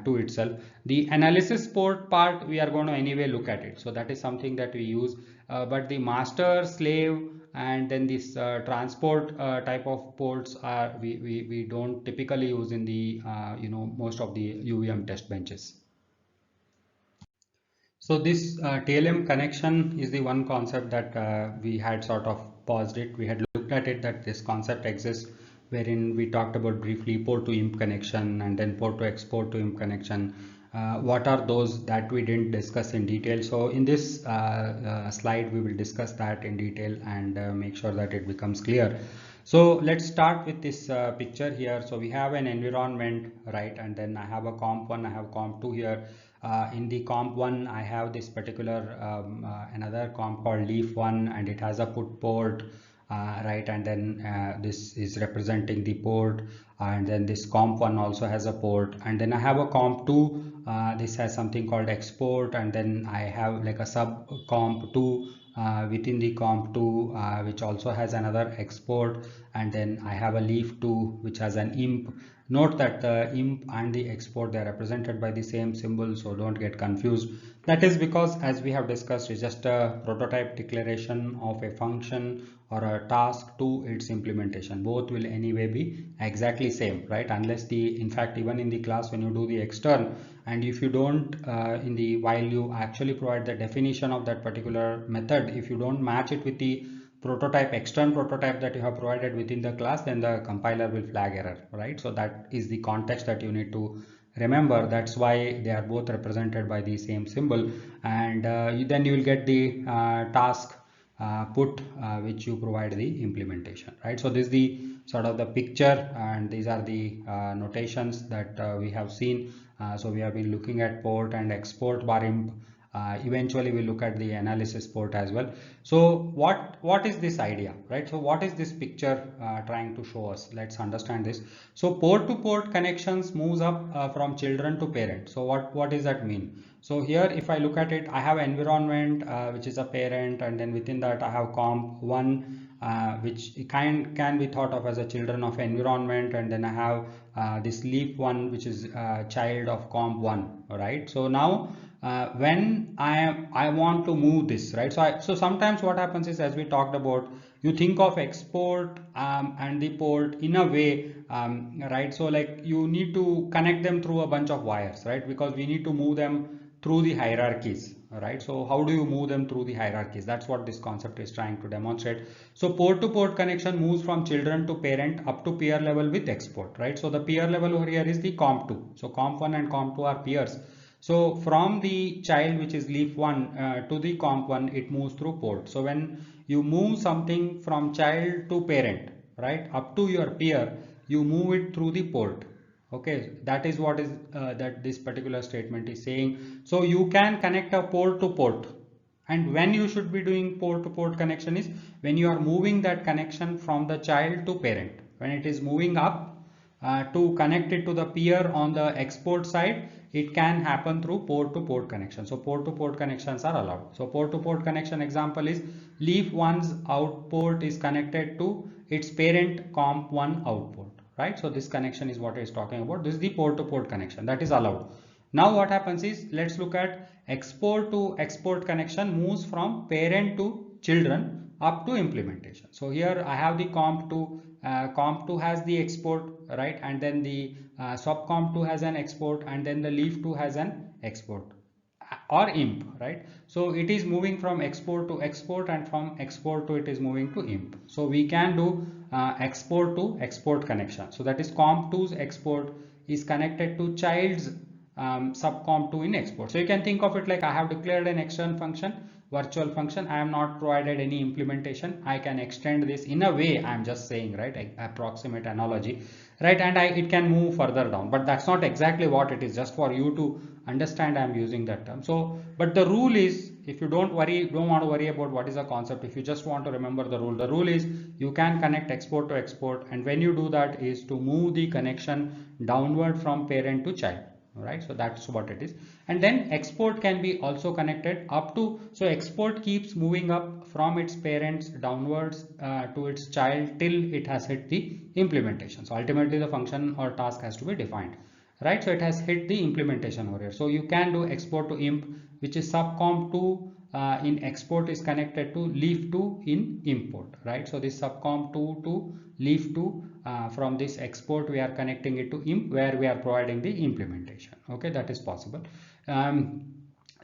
to itself. The analysis port part we are going to anyway look at it, so that is something that we use, but the master, slave, and then this transport type of ports are we don't typically use in the most of the UVM test benches. So this TLM connection is the one concept that we had sort of paused it. We had looked at it that this concept exists, wherein we talked about briefly port to IMP connection and then port to export to IMP connection. What are those that we didn't discuss in detail? So in this slide, we will discuss that in detail and make sure that it becomes clear. So let's start with this picture here. So we have an environment, right? And then I have a comp1, I have comp2 here. In the comp1, I have this particular another comp called leaf1, and it has a put port, right? And then this is representing the port, and then this comp1 also has a port, and then I have a comp2. This has something called export, and then I have like a sub comp2 within the comp2 which also has another export, and then I have a leaf2 which has an imp. Note that the imp and the export, they are represented by the same symbol, so don't get confused. That is because, as we have discussed, it's just a prototype declaration of a function or a task to its implementation. Both will anyway be exactly same, right? Unless in fact even in the class when you do the extern, and if you don't while you actually provide the definition of that particular method, if you don't match it with the external prototype that you have provided within the class, then the compiler will flag error, right? So that is the context that you need to remember. That's why they are both represented by the same symbol, and then you will get the task put which you provide the implementation, right? So this is the sort of the picture, and these are the notations that we have seen. So we have been looking at port and export bar imp. Eventually we'll look at the analysis port as well. So what is this idea, right? So what is this picture trying to show us? Let's understand this. So port to port connections moves up from children to parent. So what does that mean? So here if I look at it, I have environment which is a parent, and then within that I have comp1 which can be thought of as a children of environment, and then I have this leaf1 which is child of comp1, right? So now when I want to move this, right? So sometimes what happens is, as we talked about, you think of export and the port in a way, right? So like you need to connect them through a bunch of wires, right? Because we need to move them through the hierarchies, right? So how do you move them through the hierarchies? That's what this concept is trying to demonstrate. So port to port connection moves from children to parent up to peer level with export, right? So the peer level over here is the comp2. So comp1 and comp2 are peers. So from the child, which is leaf1, to the comp1, it moves through port. So when you move something from child to parent, right, up to your peer, you move it through the port. Okay, that is what is that this particular statement is saying. So you can connect a port to port, and when you should be doing port to port connection is when you are moving that connection from the child to parent. When it is moving up to connect it to the peer on the export side, it can happen through port to port connection. So port to port connections are allowed. So port to port connection example is leaf1's output is connected to its parent comp1 output, right? So this connection is what is talking about. This is the port-to-port connection that is allowed. Now what happens is, let's look at export to export connection moves from parent to children up to implementation. So here I have the comp2, comp2 has the export, right? And then the subcomp2 has an export, and then the leaf2 has an export or imp, right? So it is moving from export to export, and from export to it is moving to imp. So we can do export to export connection. So that is comp2's export is connected to child's subcomp2 in export. So you can think of it like I have declared an external function, virtual function. I am not provided any implementation. I can extend this in a way. I am just saying, right, approximate analogy, right? And it can move further down, but that's not exactly what it is, just for you to understand. I am using that term. So but the rule is, if you don't want to worry about what is the concept, if you just want to remember the rule is you can connect export to export, and when you do that is to move the connection downward from parent to child. Right, so that's what it is. And then export can be also connected up to, so export keeps moving up from its parents downwards to its child till it has hit the implementation. So ultimately the function or task has to be defined, right? So it has hit the implementation over here. So you can do export to imp, which is subcomp2 in export is connected to leaf2 in import, right? So this subcomp2 to leaf2, from this export we are connecting it to imp, where we are providing the implementation. Okay, that is possible.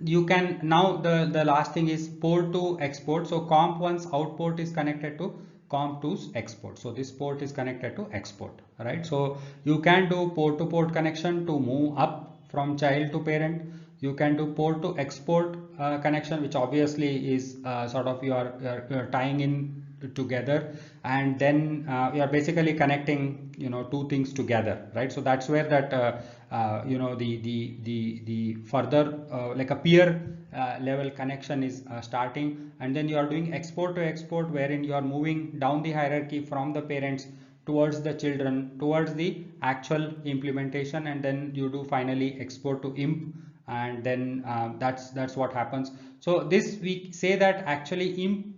You can now, the last thing is port to export. So comp1's output is connected to comp2's export. So this port is connected to export, right? So you can do port to port connection to move up from child to parent. You can do port to export connection, which obviously is sort of you are tying in together, and then you are basically connecting, two things together, right? So that's where that the further like a peer level connection is starting, and then you are doing export to export, wherein you are moving down the hierarchy from the parents towards the children, towards the actual implementation, and then you do finally export to imp, and then that's what happens. So this we say that actually imp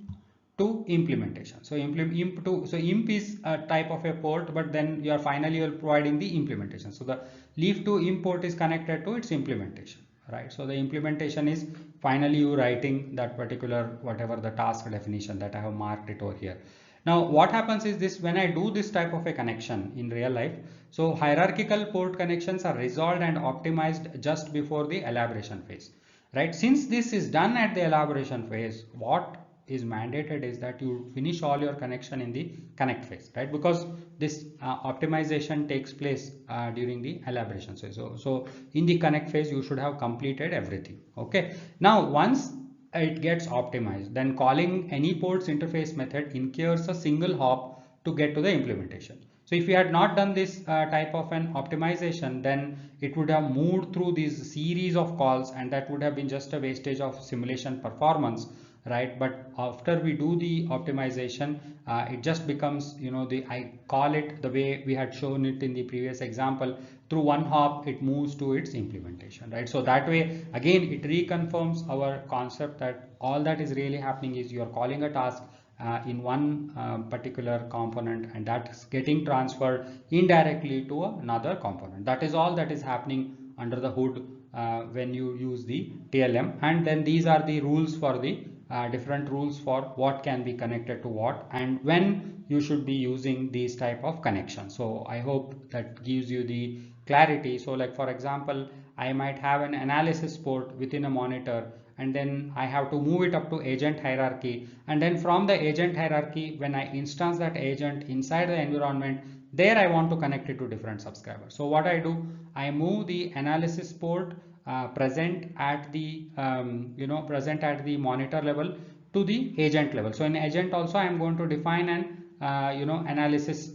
to implementation. So imp is a type of a port, but then you are finally providing the implementation. So the leaf to import is connected to its implementation, right? So the implementation is finally you writing that particular whatever the task definition that I have marked it over here. Now what happens is this, when I do this type of a connection in real life, so hierarchical port connections are resolved and optimized just before the elaboration phase, right? Since this is done at the elaboration phase, what is mandated is that you finish all your connection in the connect phase, right? Because this optimization takes place during the elaboration phase. So in the connect phase you should have completed everything. Okay, now once it gets optimized, then calling any ports interface method incurs a single hop to get to the implementation. So if you had not done this type of an optimization, then it would have moved through these series of calls, and that would have been just a wastage of simulation performance, right? But after we do the optimization, it just becomes, I call it the way we had shown it in the previous example, through one hop it moves to its implementation, right? So that way again it reconfirms our concept that all that is really happening is you are calling a task in one particular component, and that's getting transferred indirectly to another component. That is all that is happening under the hood when you use the TLM. And then these are the rules for the different rules for what can be connected to what, and when you should be using these type of connections. So I hope that gives you the clarity. So like for example, I might have an analysis port within a monitor, and then I have to move it up to agent hierarchy, and then from the agent hierarchy, when I instance that agent inside the environment, there I want to connect it to different subscribers. So what I do, I move the analysis port present at the present at the monitor level to the agent level. So in agent also I am going to define an analysis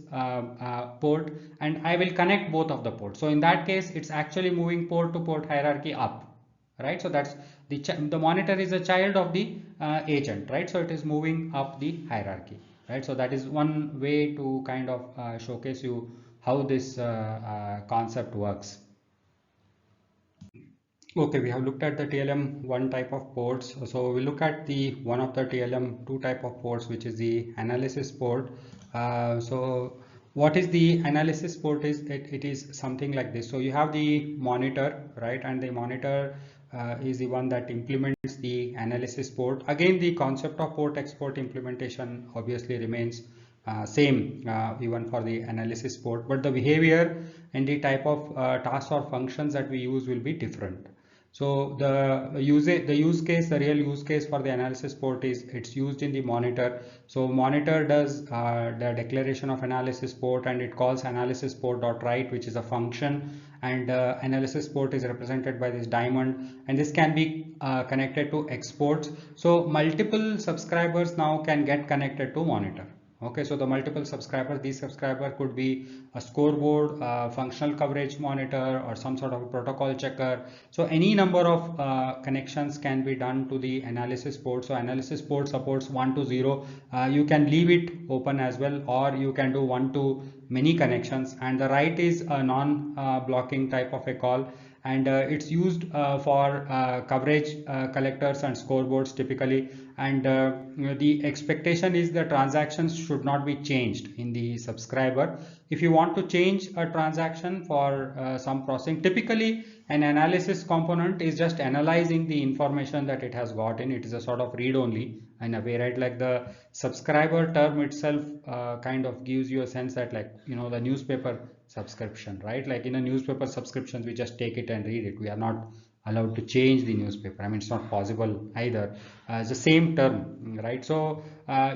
port, and I will connect both of the ports. So in that case it's actually moving port to port hierarchy up, right? So that's the monitor is a child of the agent, right? So it is moving up the hierarchy, right? So that is one way to kind of showcase you how this concept works. Okay, we have looked at the TLM1 type of ports. So we look at the one of the TLM2 type of ports, which is the analysis port. So what is the analysis port is it is something like this. So you have the monitor, right, and the monitor is the one that implements the analysis port. Again, the concept of port export implementation obviously remains same even for the analysis port, but the behavior and the type of tasks or functions that we use will be different. So the use case, the real use case for the analysis port is it's used in the monitor. So monitor does the declaration of analysis port, and it calls analysis port dot write, which is a function, and analysis port is represented by this diamond, and this can be connected to exports. So multiple subscribers now can get connected to monitor. Okay, so the multiple subscribers, these subscriber could be a scoreboard, functional coverage monitor, or some sort of a protocol checker. So any number of connections can be done to the analysis port. So analysis port supports 1 to 0. You can leave it open as well, or you can do 1 to many connections. And the write is a non-blocking type of a call, and it's used for coverage collectors and scoreboards typically. And the expectation is the transactions should not be changed in the subscriber. If you want to change a transaction for some processing, typically an analysis component is just analyzing the information that it has gotten. It is a sort of read only in a way, right? Like the subscriber term itself kind of gives you a sense that, like, you know, the newspaper subscription, right? Like in a newspaper subscriptions, we just take it and read it. We are not allowed to change the newspaper. I mean, it's not possible either. It's the same term, right? So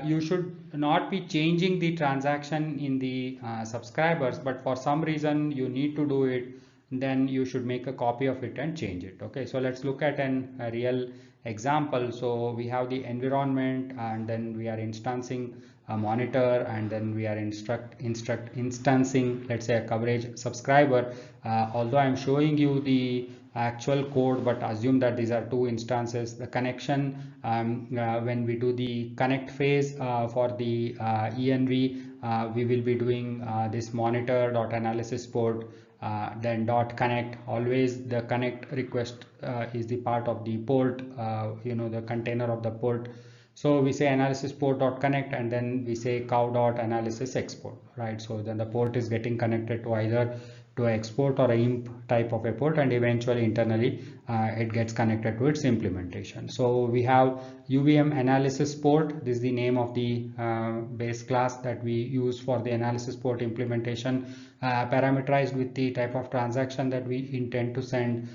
you should not be changing the transaction in the subscribers, but for some reason you need to do it, then you should make a copy of it and change it. Okay, so let's look at a real example. So we have the environment, and then we are instancing a monitor, and then we are instancing, let's say, a coverage subscriber. Although I'm showing you the actual code, but assume that these are two instances. The connection, when we do the connect phase for the env, we will be doing this monitor dot analysis port, then dot connect. Always the connect request is the part of the port, you know, the container of the port. So we say analysis port dot connect, and then we say cow dot analysis export, right? So then the port is getting connected to either to export or a imp type of a port, and eventually internally it gets connected to its implementation. So we have UVM analysis port. This is the name of the base class that we use for the analysis port implementation, parameterized with the type of transaction that we intend to send.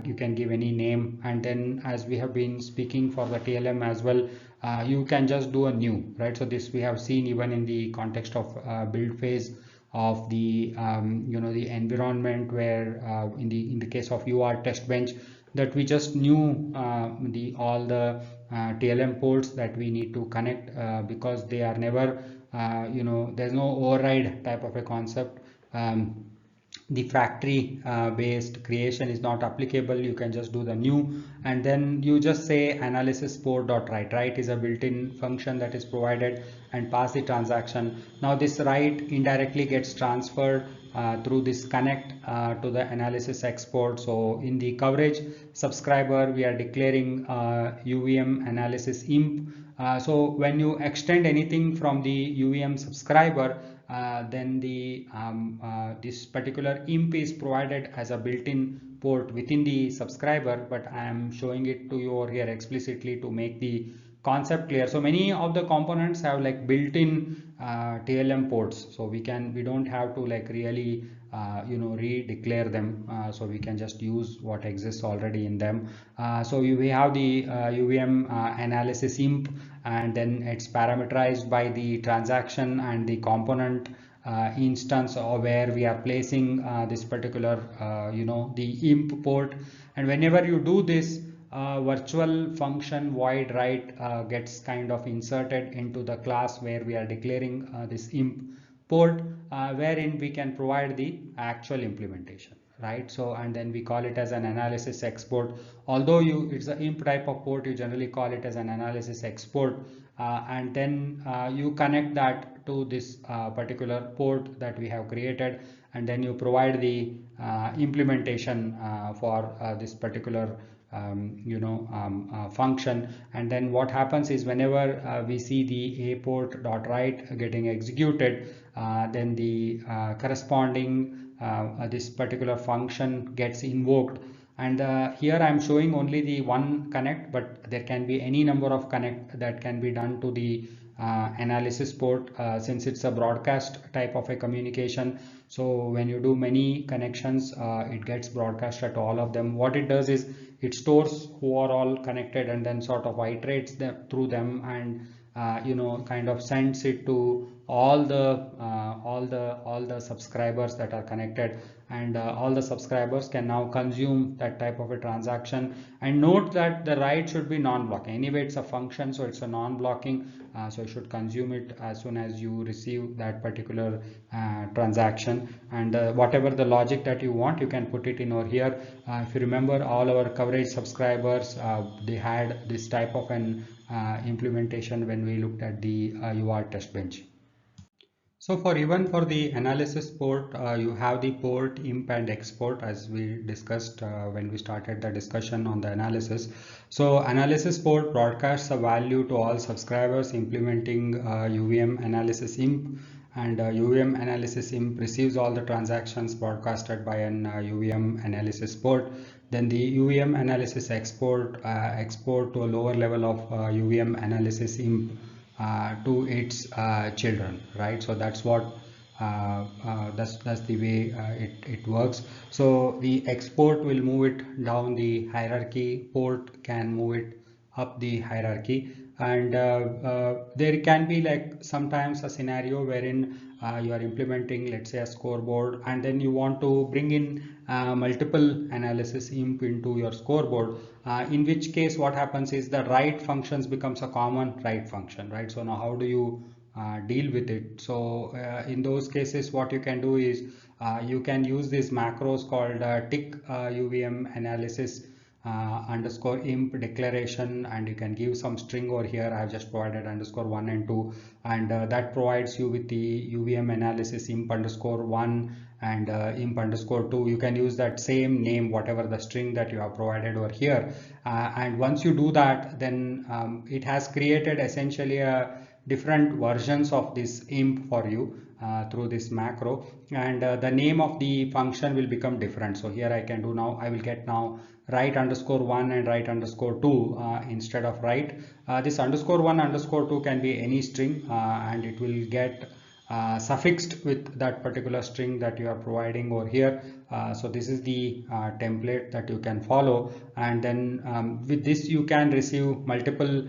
You can give any name, and then as we have been speaking for the TLM as well, you can just do a new, right? So this we have seen even in the context of build phase of the you know, the environment, where in the case of UR test bench, that we just knew all the TLM ports that we need to connect, because they are never you know, there's no override type of a concept. The factory based creation is not applicable. You can just do the new, and then you just say analysis port dot write. Write is a built-in function that is provided, and pass the transaction. Now this write indirectly gets transferred through this connect to the analysis export. So in the coverage subscriber, we are declaring UVM analysis imp. So when you extend anything from the UVM subscriber, then the this particular imp is provided as a built-in port within the subscriber, but I am showing it to you over here explicitly to make the concept clear. So many of the components have like built-in TLM ports, so we don't have to like really you know, re-declare them, so we can just use what exists already in them. So we have the UVM analysis imp, and then it's parameterized by the transaction and the component instance, or where we are placing this particular you know, the imp port. And whenever you do this, virtual function void write gets kind of inserted into the class where we are declaring this imp port, wherein we can provide the actual implementation, right? So, and then we call it as an analysis export. Although it's an imp type of port, you generally call it as an analysis export, and then you connect that to this particular port that we have created, and then you provide the implementation for this particular function. And then what happens is whenever we see the a port dot write getting executed, then the corresponding this particular function gets invoked. And here I am showing only the one connect, but there can be any number of connect that can be done to the analysis port, since it's a broadcast type of a communication. So when you do many connections, it gets broadcast at all of them. What it does is it stores who are all connected and then sort of iterates them through them, and kind of sends it to all the subscribers that are connected, and all the subscribers can now consume that type of a transaction. And note that the write should be non-blocking. Anyway, it's a function, so it's a non-blocking, so you should consume it as soon as you receive that particular transaction. And whatever the logic that you want, you can put it in over here. If you remember, all our coverage subscribers, they had this type of an implementation when we looked at the UR test bench. So even for the analysis port, you have the port imp and export, as we discussed when we started the discussion on the analysis. So analysis port broadcasts a value to all subscribers implementing UVM analysis imp, and UVM analysis imp receives all the transactions broadcasted by an UVM analysis port. Then the UVM analysis export to a lower level of UVM analysis imp to its children, right? So that's what that's the way it works. So the export will move it down the hierarchy, port can move it up the hierarchy. And there can be like sometimes a scenario wherein you are implementing, let's say, a scoreboard, and then you want to bring in multiple analysis imp into your scoreboard, in which case what happens is the write functions becomes a common write function, right? So now how do you deal with it? So in those cases, what you can do is you can use these macros called tick UVM analysis underscore imp declaration, and you can give some string over here. I have just provided underscore 1 and 2, and that provides you with the UVM analysis imp underscore 1 and imp underscore 2. You can use that same name, whatever the string that you have provided over here, and once you do that, then it has created essentially a different versions of this imp for you through this macro, and the name of the function will become different. So here I can do now, I will get now write underscore 1 and write underscore 2 instead of write. This underscore 1 underscore 2 can be any string, and it will get suffixed with that particular string that you are providing over here. So this is the template that you can follow, and then with this you can receive multiple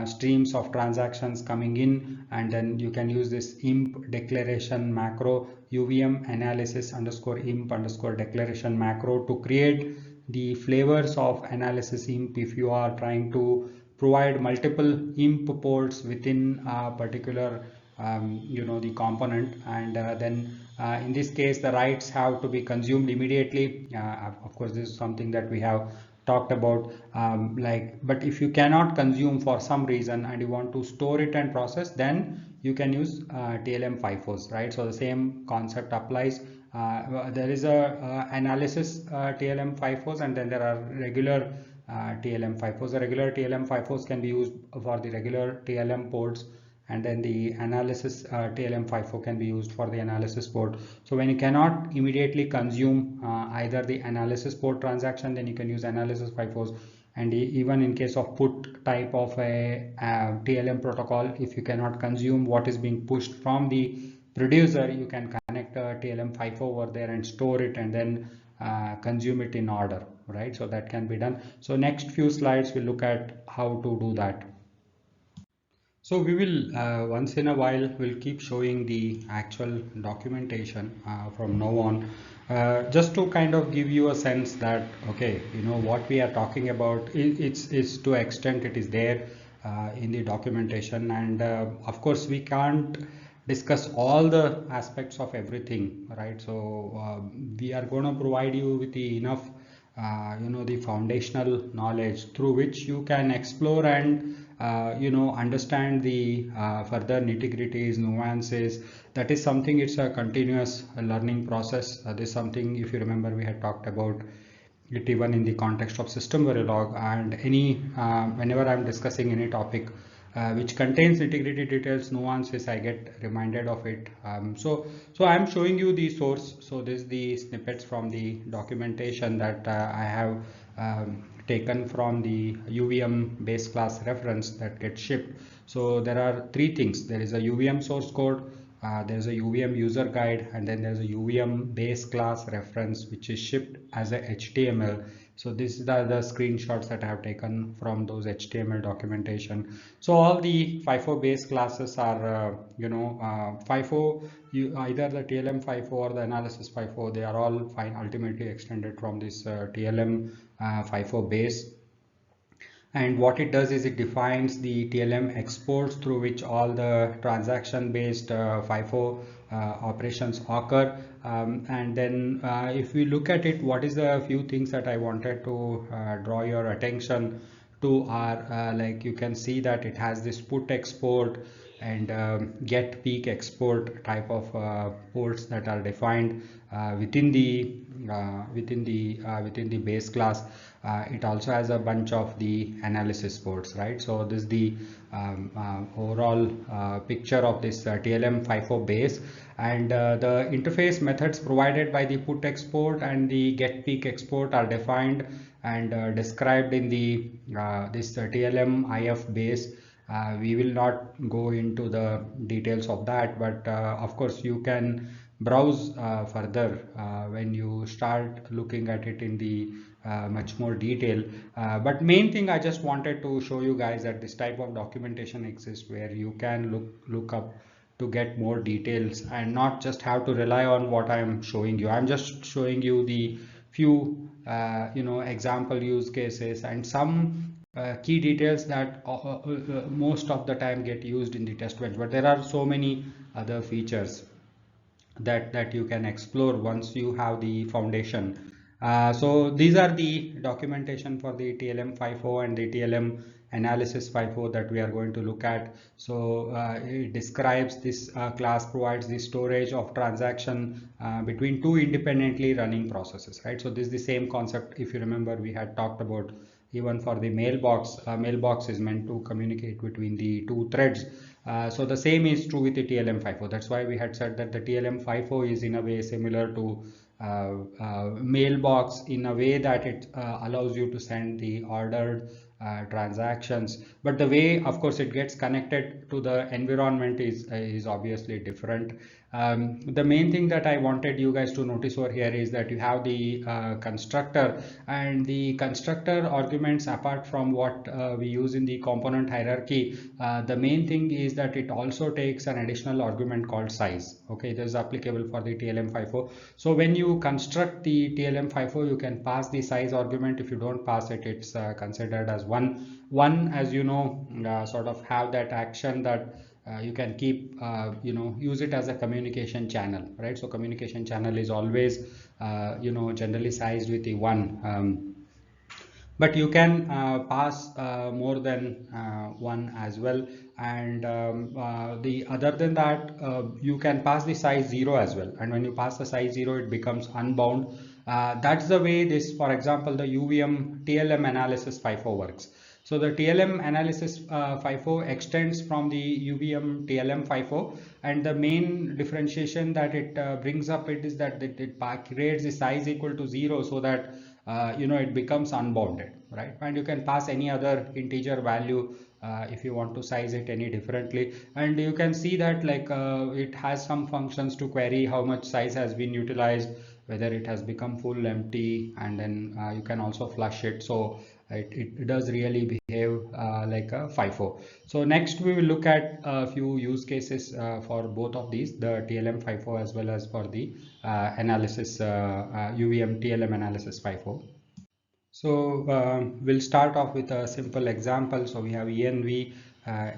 streams of transactions coming in, and then you can use this imp declaration macro, UVM analysis underscore imp underscore declaration macro, to create the flavors of analysis imp if you are trying to provide multiple imp ports within a particular the component. And then in this case the writes have to be consumed immediately. Of course, this is something that we have talked about, but if you cannot consume for some reason and you want to store it and process, then you can use TLM FIFOs, right? So the same concept applies. There is a analysis TLM FIFOs, and then there are regular TLM FIFOs. The regular TLM FIFOs can be used for the regular TLM ports, and then the analysis TLM FIFO can be used for the analysis port. So when you cannot immediately consume either the analysis port transaction, then you can use analysis FIFOs. And even in case of put type of a TLM protocol, if you cannot consume what is being pushed from the producer, you can connect a TLM FIFO over there and store it, and then consume it in order, right? So that can be done. So next few slides we'll look at how to do that. So we will once in a while we'll keep showing the actual documentation from now on, just to kind of give you a sense that okay, what we are talking about it's to extent it is there in the documentation, and of course we can't discuss all the aspects of everything, right? So we are going to provide you with the enough the foundational knowledge through which you can explore and understand the further nitty-gritties, nuances. That is something, it's a continuous learning process. This is something, if you remember, we had talked about it even in the context of system Verilog, and any whenever I'm discussing any topic which contains integrity details, nuances, I get reminded of it. So I'm showing you the source. So this is the snippets from the documentation that I have taken from the UVM base class reference that gets shipped. So there are three things. There is a UVM source code, there's a UVM user guide, and then there's a UVM base class reference which is shipped as a HTML. So these are the screenshots that I have taken from those HTML documentation. So all the FIFO base classes are FIFO, either the TLM FIFO or the analysis FIFO, they are all fine ultimately extended from this TLM FIFO base. And what it does is it defines the TLM exports through which all the transaction based FIFO operations occur. And then if we look at it, what is the few things that I wanted to draw your attention to are like you can see that it has this put export and get peak export type of ports that are defined within the base class. It also has a bunch of the analysis ports, right? So this is the overall picture of this TLM FIFO base, and the interface methods provided by the put export and the get peak export are defined and described in the this TLM IF base. We will not go into the details of that, but of course you can browse further when you start looking at it in the much more detail. But main thing I just wanted to show you guys that this type of documentation exists where you can look up to get more details and not just have to rely on what I'm showing you. I'm just showing you the few example use cases and some key details that most of the time get used in the test bench, but there are so many other features that you can explore once you have the foundation. So these are the documentation for the TLM FIFO and the TLM analysis FIFO that we are going to look at. So it describes this class provides the storage of transaction between two independently running processes, right? So this is the same concept. If you remember, we had talked about even for the mailbox. Mailbox is meant to communicate between the two threads. So the same is true with the TLM FIFO. That's why we had said that the TLM FIFO is in a way similar to mailbox in a way that it allows you to send the ordered transactions, but the way of course it gets connected to the environment is obviously different. The main thing that I wanted you guys to notice over here is that you have the constructor, and the constructor arguments, apart from what we use in the component hierarchy, the main thing is that it also takes an additional argument called size. Okay, this is applicable for the TLM FIFO. So when you construct the TLM FIFO, you can pass the size argument. If you don't pass it, it's considered as one, as you know, sort of have that action that you can keep use it as a communication channel, right? So communication channel is always generally sized with the one, but you can pass more than one as well, and the other than that you can pass the size 0 as well, and when you pass the size 0 it becomes unbound. That's the way this, for example, the UVM TLM analysis FIFO works. So the TLM analysis FIFO extends from the UVM TLM FIFO, and the main differentiation that it brings up it is that it creates the size equal to 0 so that it becomes unbounded, right? And you can pass any other integer value if you want to size it any differently, and you can see that like it has some functions to query how much size has been utilized, whether it has become full, empty, and then you can also flush it. So it does really behave like a FIFO. So next we will look at a few use cases for both of these, the TLM FIFO as well as for the analysis UVM TLM analysis FIFO. So we'll start off with a simple example. So we have ENV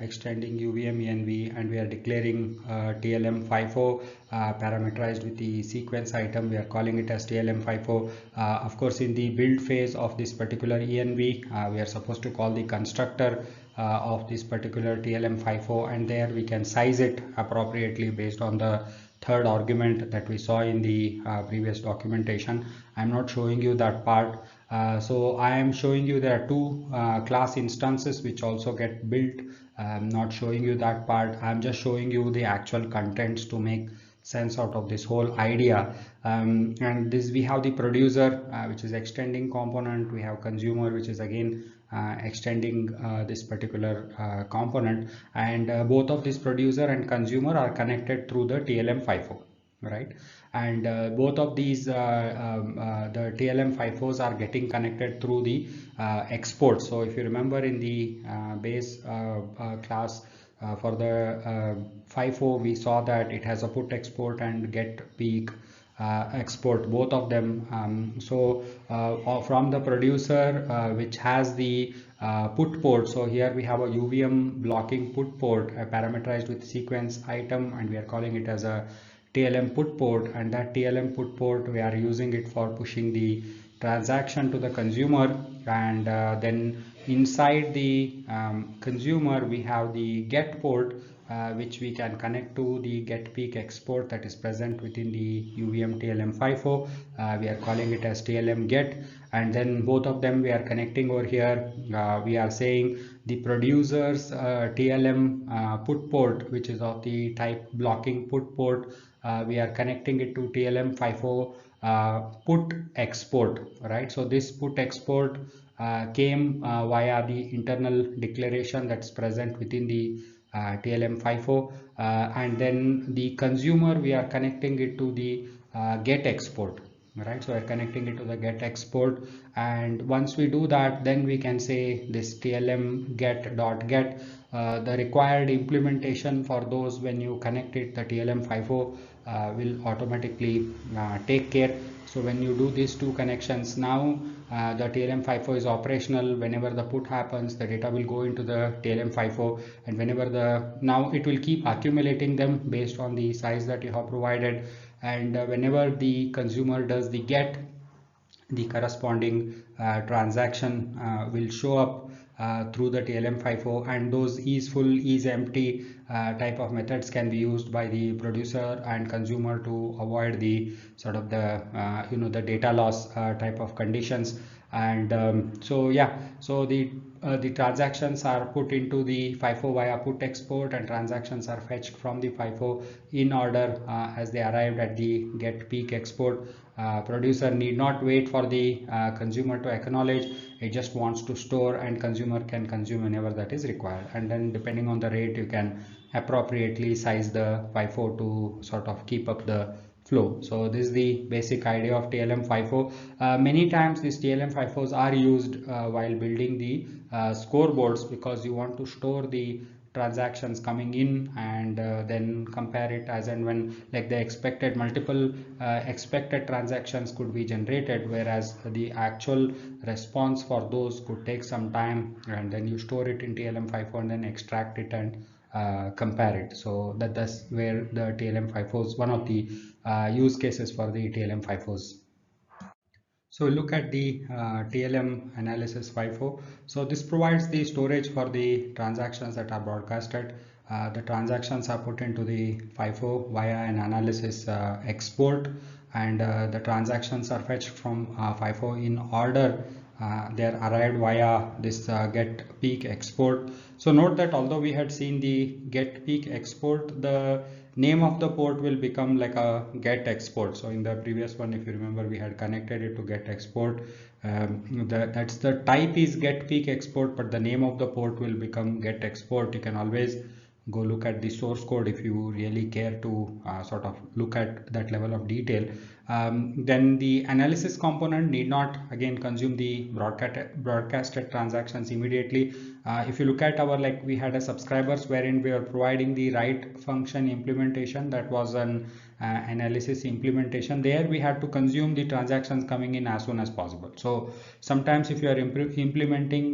extending UVM ENV, and we are declaring TLM FIFO parameterized with the sequence item. We are calling it as TLM FIFO. Of course, in the build phase of this particular ENV, we are supposed to call the constructor of this particular TLM FIFO, and there we can size it appropriately based on the third argument that we saw in the previous documentation. I'm not showing you that part. So I am showing you there are two class instances which also get built. I'm not showing you that part. I'm just showing you the actual contents to make sense out of this whole idea. And this we have the producer, which is extending component. We have consumer, which is again extending this particular component, and both of this producer and consumer are connected through the TLM FIFO, right? And both of these the TLM FIFOs are getting connected through the export. So if you remember in the base class for the FIFO, we saw that it has a put export and get peak export, both of them. From the producer, which has the put port, so here we have a UVM blocking put port parameterized with sequence item, and we are calling it as a TLM put port, and that TLM put port we are using it for pushing the transaction to the consumer. And then inside the consumer we have the get port, which we can connect to the get peak export that is present within the UVM TLM FIFO. We are calling it as TLM get, and then both of them we are connecting over here. We are saying the producer's TLM put port, which is of the type blocking put port, we are connecting it to TLM FIFO put export, right? So this put export came via the internal declaration that's present within the TLM FIFO, and then the consumer we are connecting it to the get export, right? So we're connecting it to the get export, and once we do that, then we can say this TLM get dot get the required implementation for those. When you connect it, the TLM FIFO will automatically take care. So when you do these two connections, now the TLM FIFO is operational. Whenever the put happens, the data will go into the TLM FIFO, and whenever now it will keep accumulating them based on the size that you have provided. And whenever the consumer does the get, the corresponding transaction will show up through the TLM FIFO, and those is full, is empty type of methods can be used by the producer and consumer to avoid the sort of the the data loss type of conditions. And so the transactions are put into the FIFO via put export, and transactions are fetched from the FIFO in order as they arrived at the get peak export. Producer need not wait for the consumer to acknowledge. It just wants to store, and consumer can consume whenever that is required. And then depending on the rate, you can appropriately size the FIFO to sort of keep up the flow. So this is the basic idea of TLM FIFO. Many times these TLM FIFOs are used while building the scoreboards, because you want to store the transactions coming in and then compare it as and when, like the expected multiple expected transactions could be generated, whereas the actual response for those could take some time, and then you store it in TLM FIFO and then extract it and compare it. So that's where the TLM FIFOs, one of the use cases for the TLM FIFOs. So look at the TLM analysis FIFO. So this provides the storage for the transactions that are broadcasted. The transactions are put into the FIFO via an analysis export, and the transactions are fetched from FIFO in order. They are arrived via this get peak export. So note that although we had seen the get peak export, the name of the port will become like a get export. So in the previous one, if you remember, we had connected it to get export. That's the type is get peak export, but the name of the port will become get export. You can always go look at the source code if you really care to sort of look at that level of detail. Then the analysis component need not again consume the broadcasted transactions immediately. If you look at our, like we had a subscribers wherein we are providing the right function implementation, that was an analysis implementation. There we had to consume the transactions coming in as soon as possible. So sometimes if you are implementing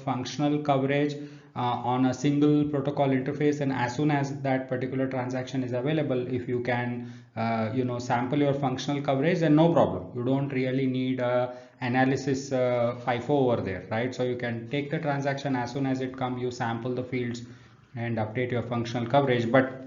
functional coverage on a single protocol interface, and as soon as that particular transaction is available, if you can sample your functional coverage, then no problem. You don't really need a analysis FIFO over there, right? So you can take the transaction as soon as it comes, you sample the fields and update your functional coverage. But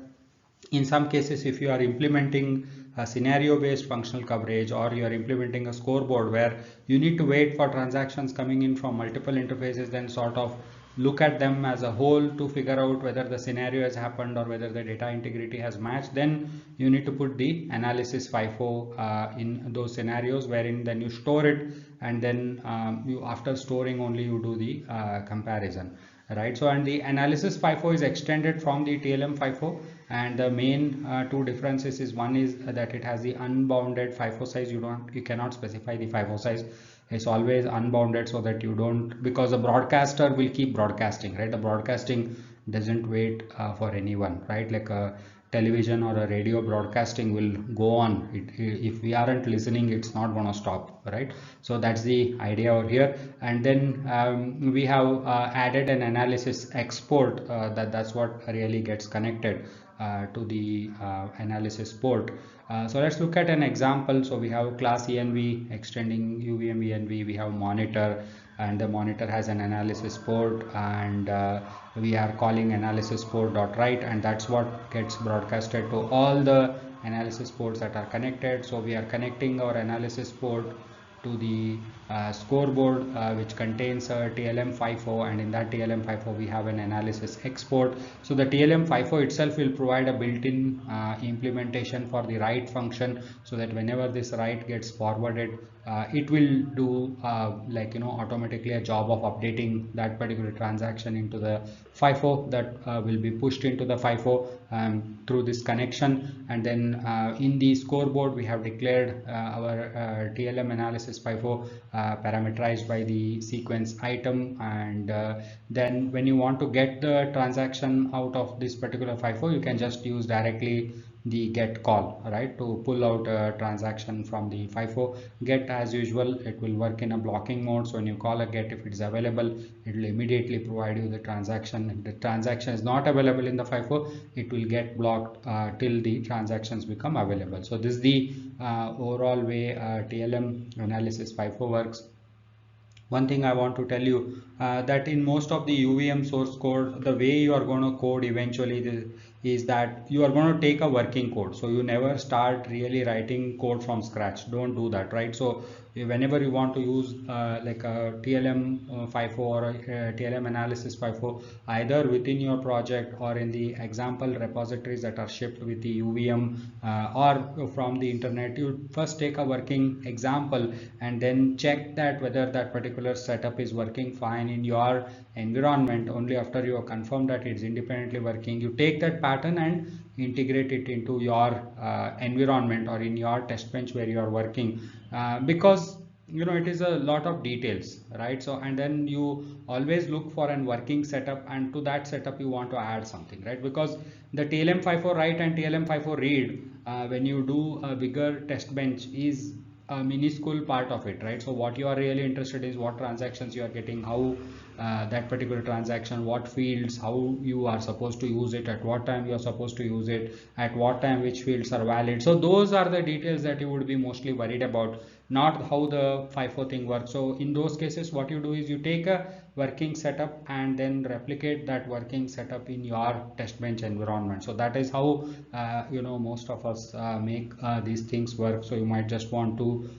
in some cases, if you are implementing a scenario based functional coverage, or you are implementing a scoreboard where you need to wait for transactions coming in from multiple interfaces, then sort of look at them as a whole to figure out whether the scenario has happened or whether the data integrity has matched, then you need to put the analysis FIFO in those scenarios, wherein then you store it, and then you, after storing only, you do the comparison, right? So, and the analysis FIFO is extended from the TLM FIFO, and the main two differences is, one is that it has the unbounded FIFO size. You cannot specify the FIFO size. It's always unbounded, so that you don't, because the broadcaster will keep broadcasting, right? The broadcasting doesn't wait for anyone, right? Like a television or a radio broadcasting will go on. If we aren't listening, it's not going to stop, right? So that's the idea over here. And then we have added an analysis export, that's what really gets connected to the analysis port. So let's look at an example. So we have class env extending UVM env, we have monitor, and the monitor has an analysis port, and we are calling analysis port dot write, and that's what gets broadcasted to all the analysis ports that are connected. So we are connecting our analysis port to the scoreboard, which contains a TLM FIFO, and in that TLM FIFO we have an analysis export. So the TLM FIFO itself will provide a built-in implementation for the write function, so that whenever this write gets forwarded, it will do automatically a job of updating that particular transaction into the FIFO that will be pushed into the FIFO through this connection. And then in the scoreboard we have declared our TLM analysis FIFO parameterized by the sequence item, and then when you want to get the transaction out of this particular FIFO, you can just use directly the get call, right, to pull out a transaction from the FIFO. Get, as usual, it will work in a blocking mode. So when you call a get, if it's available, it will immediately provide you the transaction. If the transaction is not available in the FIFO, it will get blocked till the transactions become available. So this is the overall way TLM analysis FIFO works. One thing I want to tell you, that in most of the UVM source code, the way you are going to code eventually is that you are going to take a working code. So you never start really writing code from scratch. Don't do that, right? So whenever you want to use like a TLM FIFO or a TLM analysis FIFO, either within your project or in the example repositories that are shipped with the UVM or from the internet, you first take a working example and then check that whether that particular setup is working fine in your environment. Only after you have confirmed that it's independently working, you take that pattern and integrate it into your environment or in your test bench where you are working, because it is a lot of details, right? So, and then you always look for an working setup, and to that setup you want to add something, right? Because the TLM FIFO write and TLM FIFO read, when you do a bigger test bench, is a minuscule part of it, right? So what you are really interested in is what transactions you are getting, how that particular transaction, what fields, how you are supposed to use it, at what time you are supposed to use it, at what time which fields are valid. So those are the details that you would be mostly worried about, not how the FIFO thing works. So in those cases, what you do is you take a working setup and then replicate that working setup in your test bench environment. So that is how most of us make these things work. So you might just want to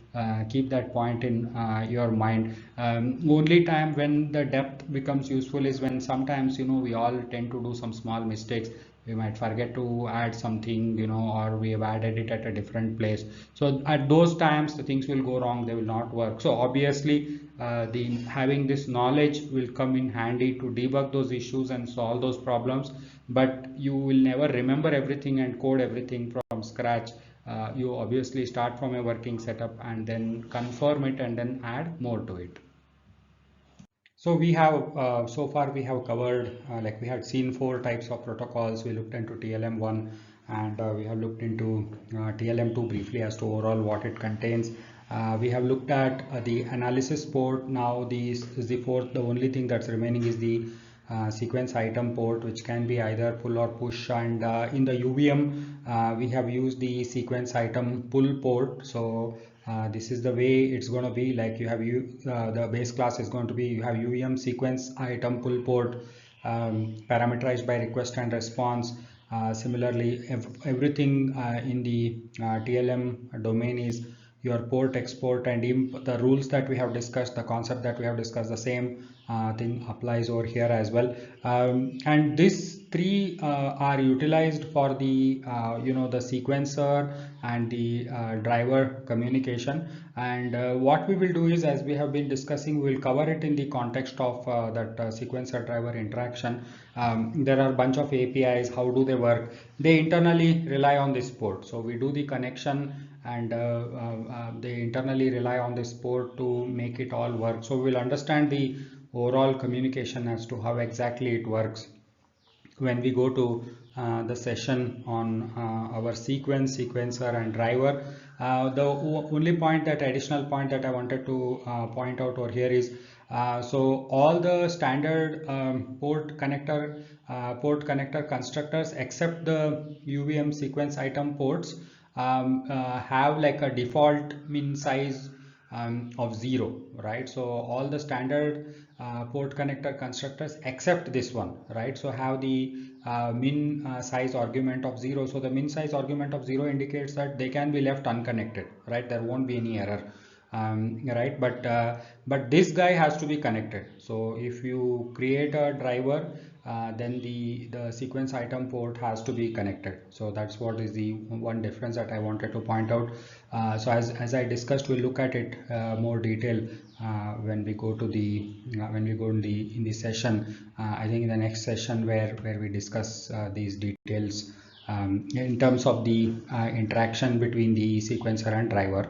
keep that point in your mind. Only time when the depth becomes useful is when sometimes we all tend to do some small mistakes. We might forget to add something, or we have added it at a different place. So at those times the things will go wrong, they will not work. So obviously having this knowledge will come in handy to debug those issues and solve those problems, but you will never remember everything and code everything from scratch. You obviously start from a working setup and then confirm it and then add more to it. So we have so far we have covered, like we had seen 4 types of protocols. We looked into TLM1 and we have looked into TLM2 briefly as to overall what it contains. We have looked at the analysis port. Now this is the 4th. The only thing that's remaining is the sequence item port, which can be either pull or push, and in the UVM we have used the sequence item pull port. So this is the way it's going to be. Like you have the base class is going to be, you have UVM sequence item pull port parameterized by request and response. Similarly, everything in the TLM domain is your port, export, and imp. The rules that we have discussed, the concept that we have discussed, the same thing applies over here as well. And these three are utilized for the the sequencer and the driver communication. And what we will do is, as we have been discussing, we will cover it in the context of that sequencer driver interaction. There are a bunch of APIs. How do they work? They internally rely on this port. So we do the connection, and they internally rely on this port to make it all work. So we'll understand the overall communication as to how exactly it works when we go to the session on our sequencer and driver. The only point, that additional point that I wanted to point out over here is, so all the standard port connector constructors except the UVM sequence item ports have like a default min size of 0, right? So all the standard port connector constructors except this one, right, so have the min size argument of 0. So the min size argument of 0 indicates that they can be left unconnected, right? There won't be any error, right? But this guy has to be connected. So if you create a driver, then the sequence item port has to be connected. So that's what is the one difference that I wanted to point out. So as I discussed, we'll look at it more detail when we go to the in the session. I think in the next session where we discuss these details in terms of the interaction between the sequencer and driver.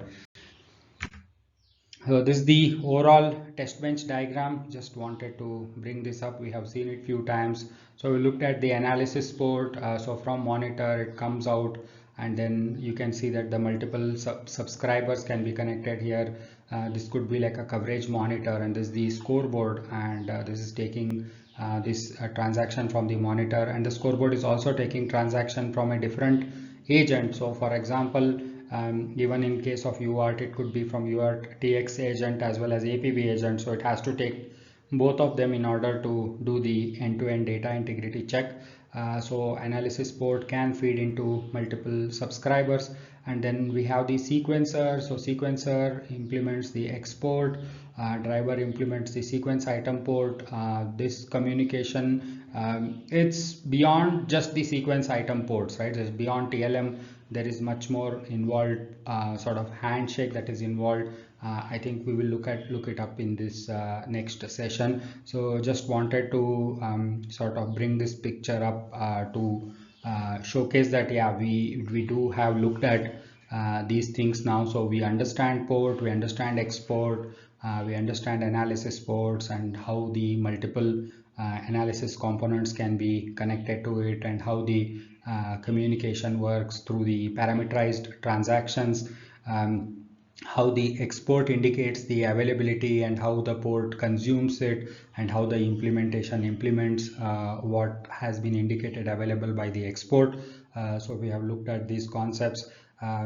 So this is the overall test bench diagram. Just wanted to bring this up. We have seen it few times. So we looked at the analysis port. So from monitor it comes out, and then you can see that the multiple subscribers can be connected here. This could be like a coverage monitor, and this is the scoreboard, and this is taking this transaction from the monitor, and the scoreboard is also taking transaction from a different agent. So for example, even in case of UART, it could be from UART TX agent as well as APB agent. So it has to take both of them in order to do the end-to-end data integrity check. So analysis port can feed into multiple subscribers, and then we have the sequencer. So sequencer implements the export, driver implements the sequence item port. This communication, it's beyond just the sequence item ports, right? It's beyond TLM. There is much more involved sort of handshake that is involved. I think we will look it up in this next session. So just wanted to sort of bring this picture up to showcase that, yeah, we do have looked at these things now. So we understand port, we understand export, we understand analysis ports, and how the multiple analysis components can be connected to it, and how the communication works through the parameterized transactions, how the export indicates the availability, and how the port consumes it, and how the implementation implements what has been indicated available by the export. So we have looked at these concepts,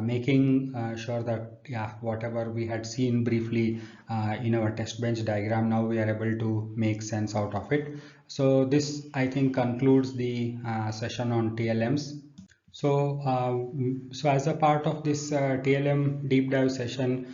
making sure that, yeah, whatever we had seen briefly in our test bench diagram, now we are able to make sense out of it. So this, I think, concludes the session on TLMs. So, so as a part of this TLM deep dive session,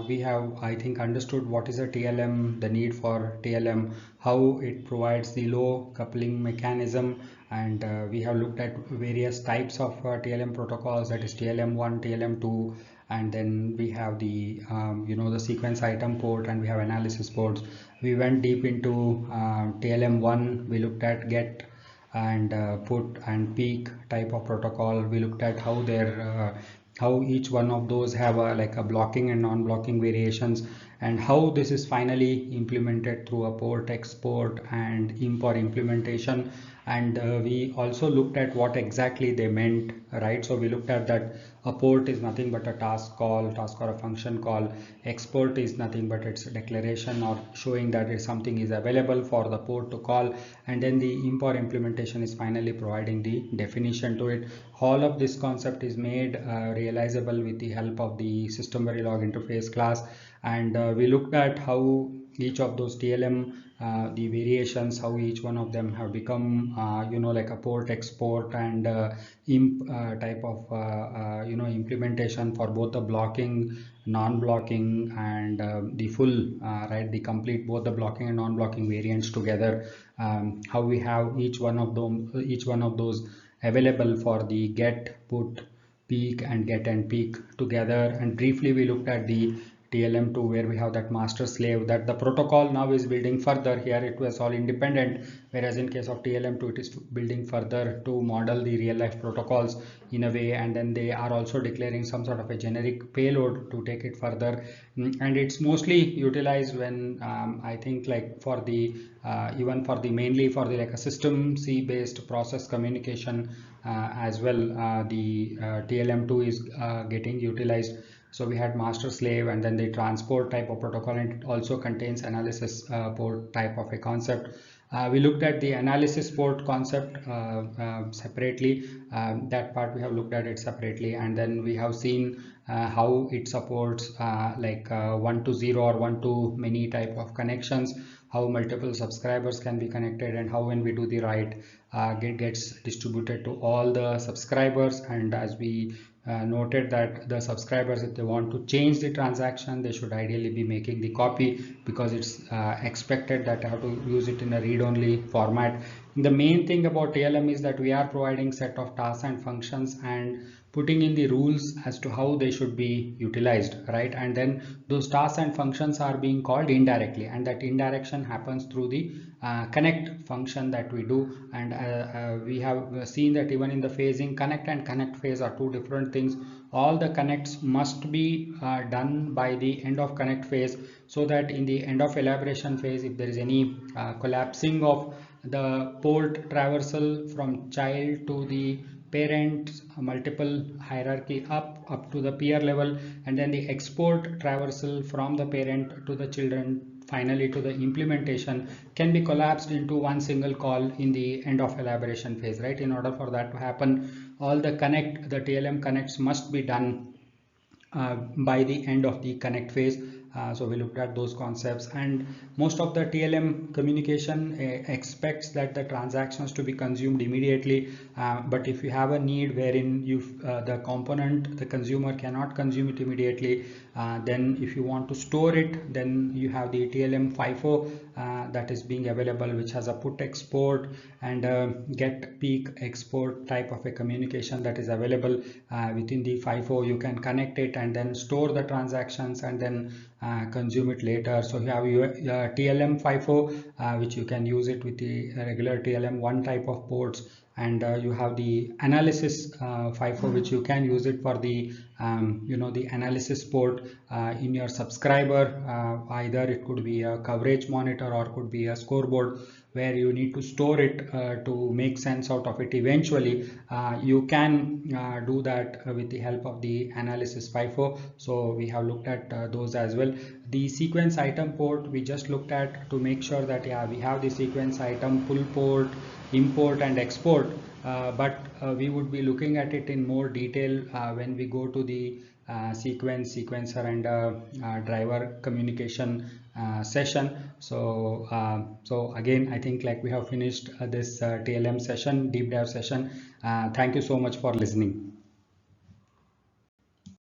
we have, I think, understood what is a TLM, the need for TLM, how it provides the low coupling mechanism, and we have looked at various types of TLM protocols, that is TLM1, TLM2, and then we have the the sequence item port, and we have analysis ports. We went deep into TLM1. We looked at get and put and peak type of protocol. We looked at how their how each one of those have like a blocking and non-blocking variations, and how this is finally implemented through a port, export, and import implementation. And we also looked at what exactly they meant, right? So we looked at that a port is nothing but a task or a function call. Export is nothing but its declaration or showing that something is available for the port to call, and then the import implementation is finally providing the definition to it. All of this concept is made realizable with the help of the system verilog interface class, and we looked at how each of those TLM the variations, how each one of them have become, like a port export and type of implementation for both the blocking, non-blocking, and the full right, the complete both the blocking and non-blocking variants together. How we have each one of those available for the get, put, peak, and get and peak together. And briefly we looked at the TLM2, where we have that master slave, that the protocol now is building further. Here it was all independent, whereas in case of TLM2 it is building further to model the real life protocols in a way, and then they are also declaring some sort of a generic payload to take it further. And it's mostly utilized when I think like for the even for the mainly for the like a system C based process communication as well. The TLM2 is getting utilized. So we had master slave and then the transport type of protocol, and it also contains analysis port type of a concept. We looked at the analysis port concept separately. That part we have looked at it separately, and then we have seen how it supports like 1 to 0 or 1 to many type of connections, how multiple subscribers can be connected, and how when we do the write, it gets distributed to all the subscribers. And as we noted that the subscribers, if they want to change the transaction, they should ideally be making the copy, because it's expected that I have to use it in a read-only format. The main thing about TLM is that we are providing set of tasks and functions and putting in the rules as to how they should be utilized, right? And then those tasks and functions are being called indirectly, and that indirection happens through the connect function that we do. And we have seen that even in the phasing, connect and connect phase are two different things. All the connects must be done by the end of connect phase, so that in the end of elaboration phase, if there is any collapsing of the port traversal from child to the parent, multiple hierarchy up to the peer level, and then the export traversal from the parent to the children, finally to the implementation, can be collapsed into one single call in the end of elaboration phase, right? In order for that to happen, all the TLM connects must be done by the end of the connect phase. So we looked at those concepts, and most of the TLM communication expects that the transactions to be consumed immediately. But if you have a need wherein the consumer cannot consume it immediately, then if you want to store it, then you have the TLM FIFO that is being available, which has a put export and get peak export type of a communication that is available within the FIFO. You can connect it and then store the transactions and then consume it later. So you have your TLM FIFO, which you can use it with the regular TLM1 type of ports, and you have the analysis FIFO, which you can use it for the the analysis port in your subscriber. Either it could be a coverage monitor or could be a scoreboard, where you need to store it to make sense out of it eventually. You can do that with the help of the analysis FIFO. So we have looked at those as well. The sequence item port we just looked at to make sure that we have the sequence item pull port, import and export, but we would be looking at it in more detail when we go to the sequencer and driver communication session. So again, I think like we have finished this TLM session, deep dive session. Thank you so much for listening.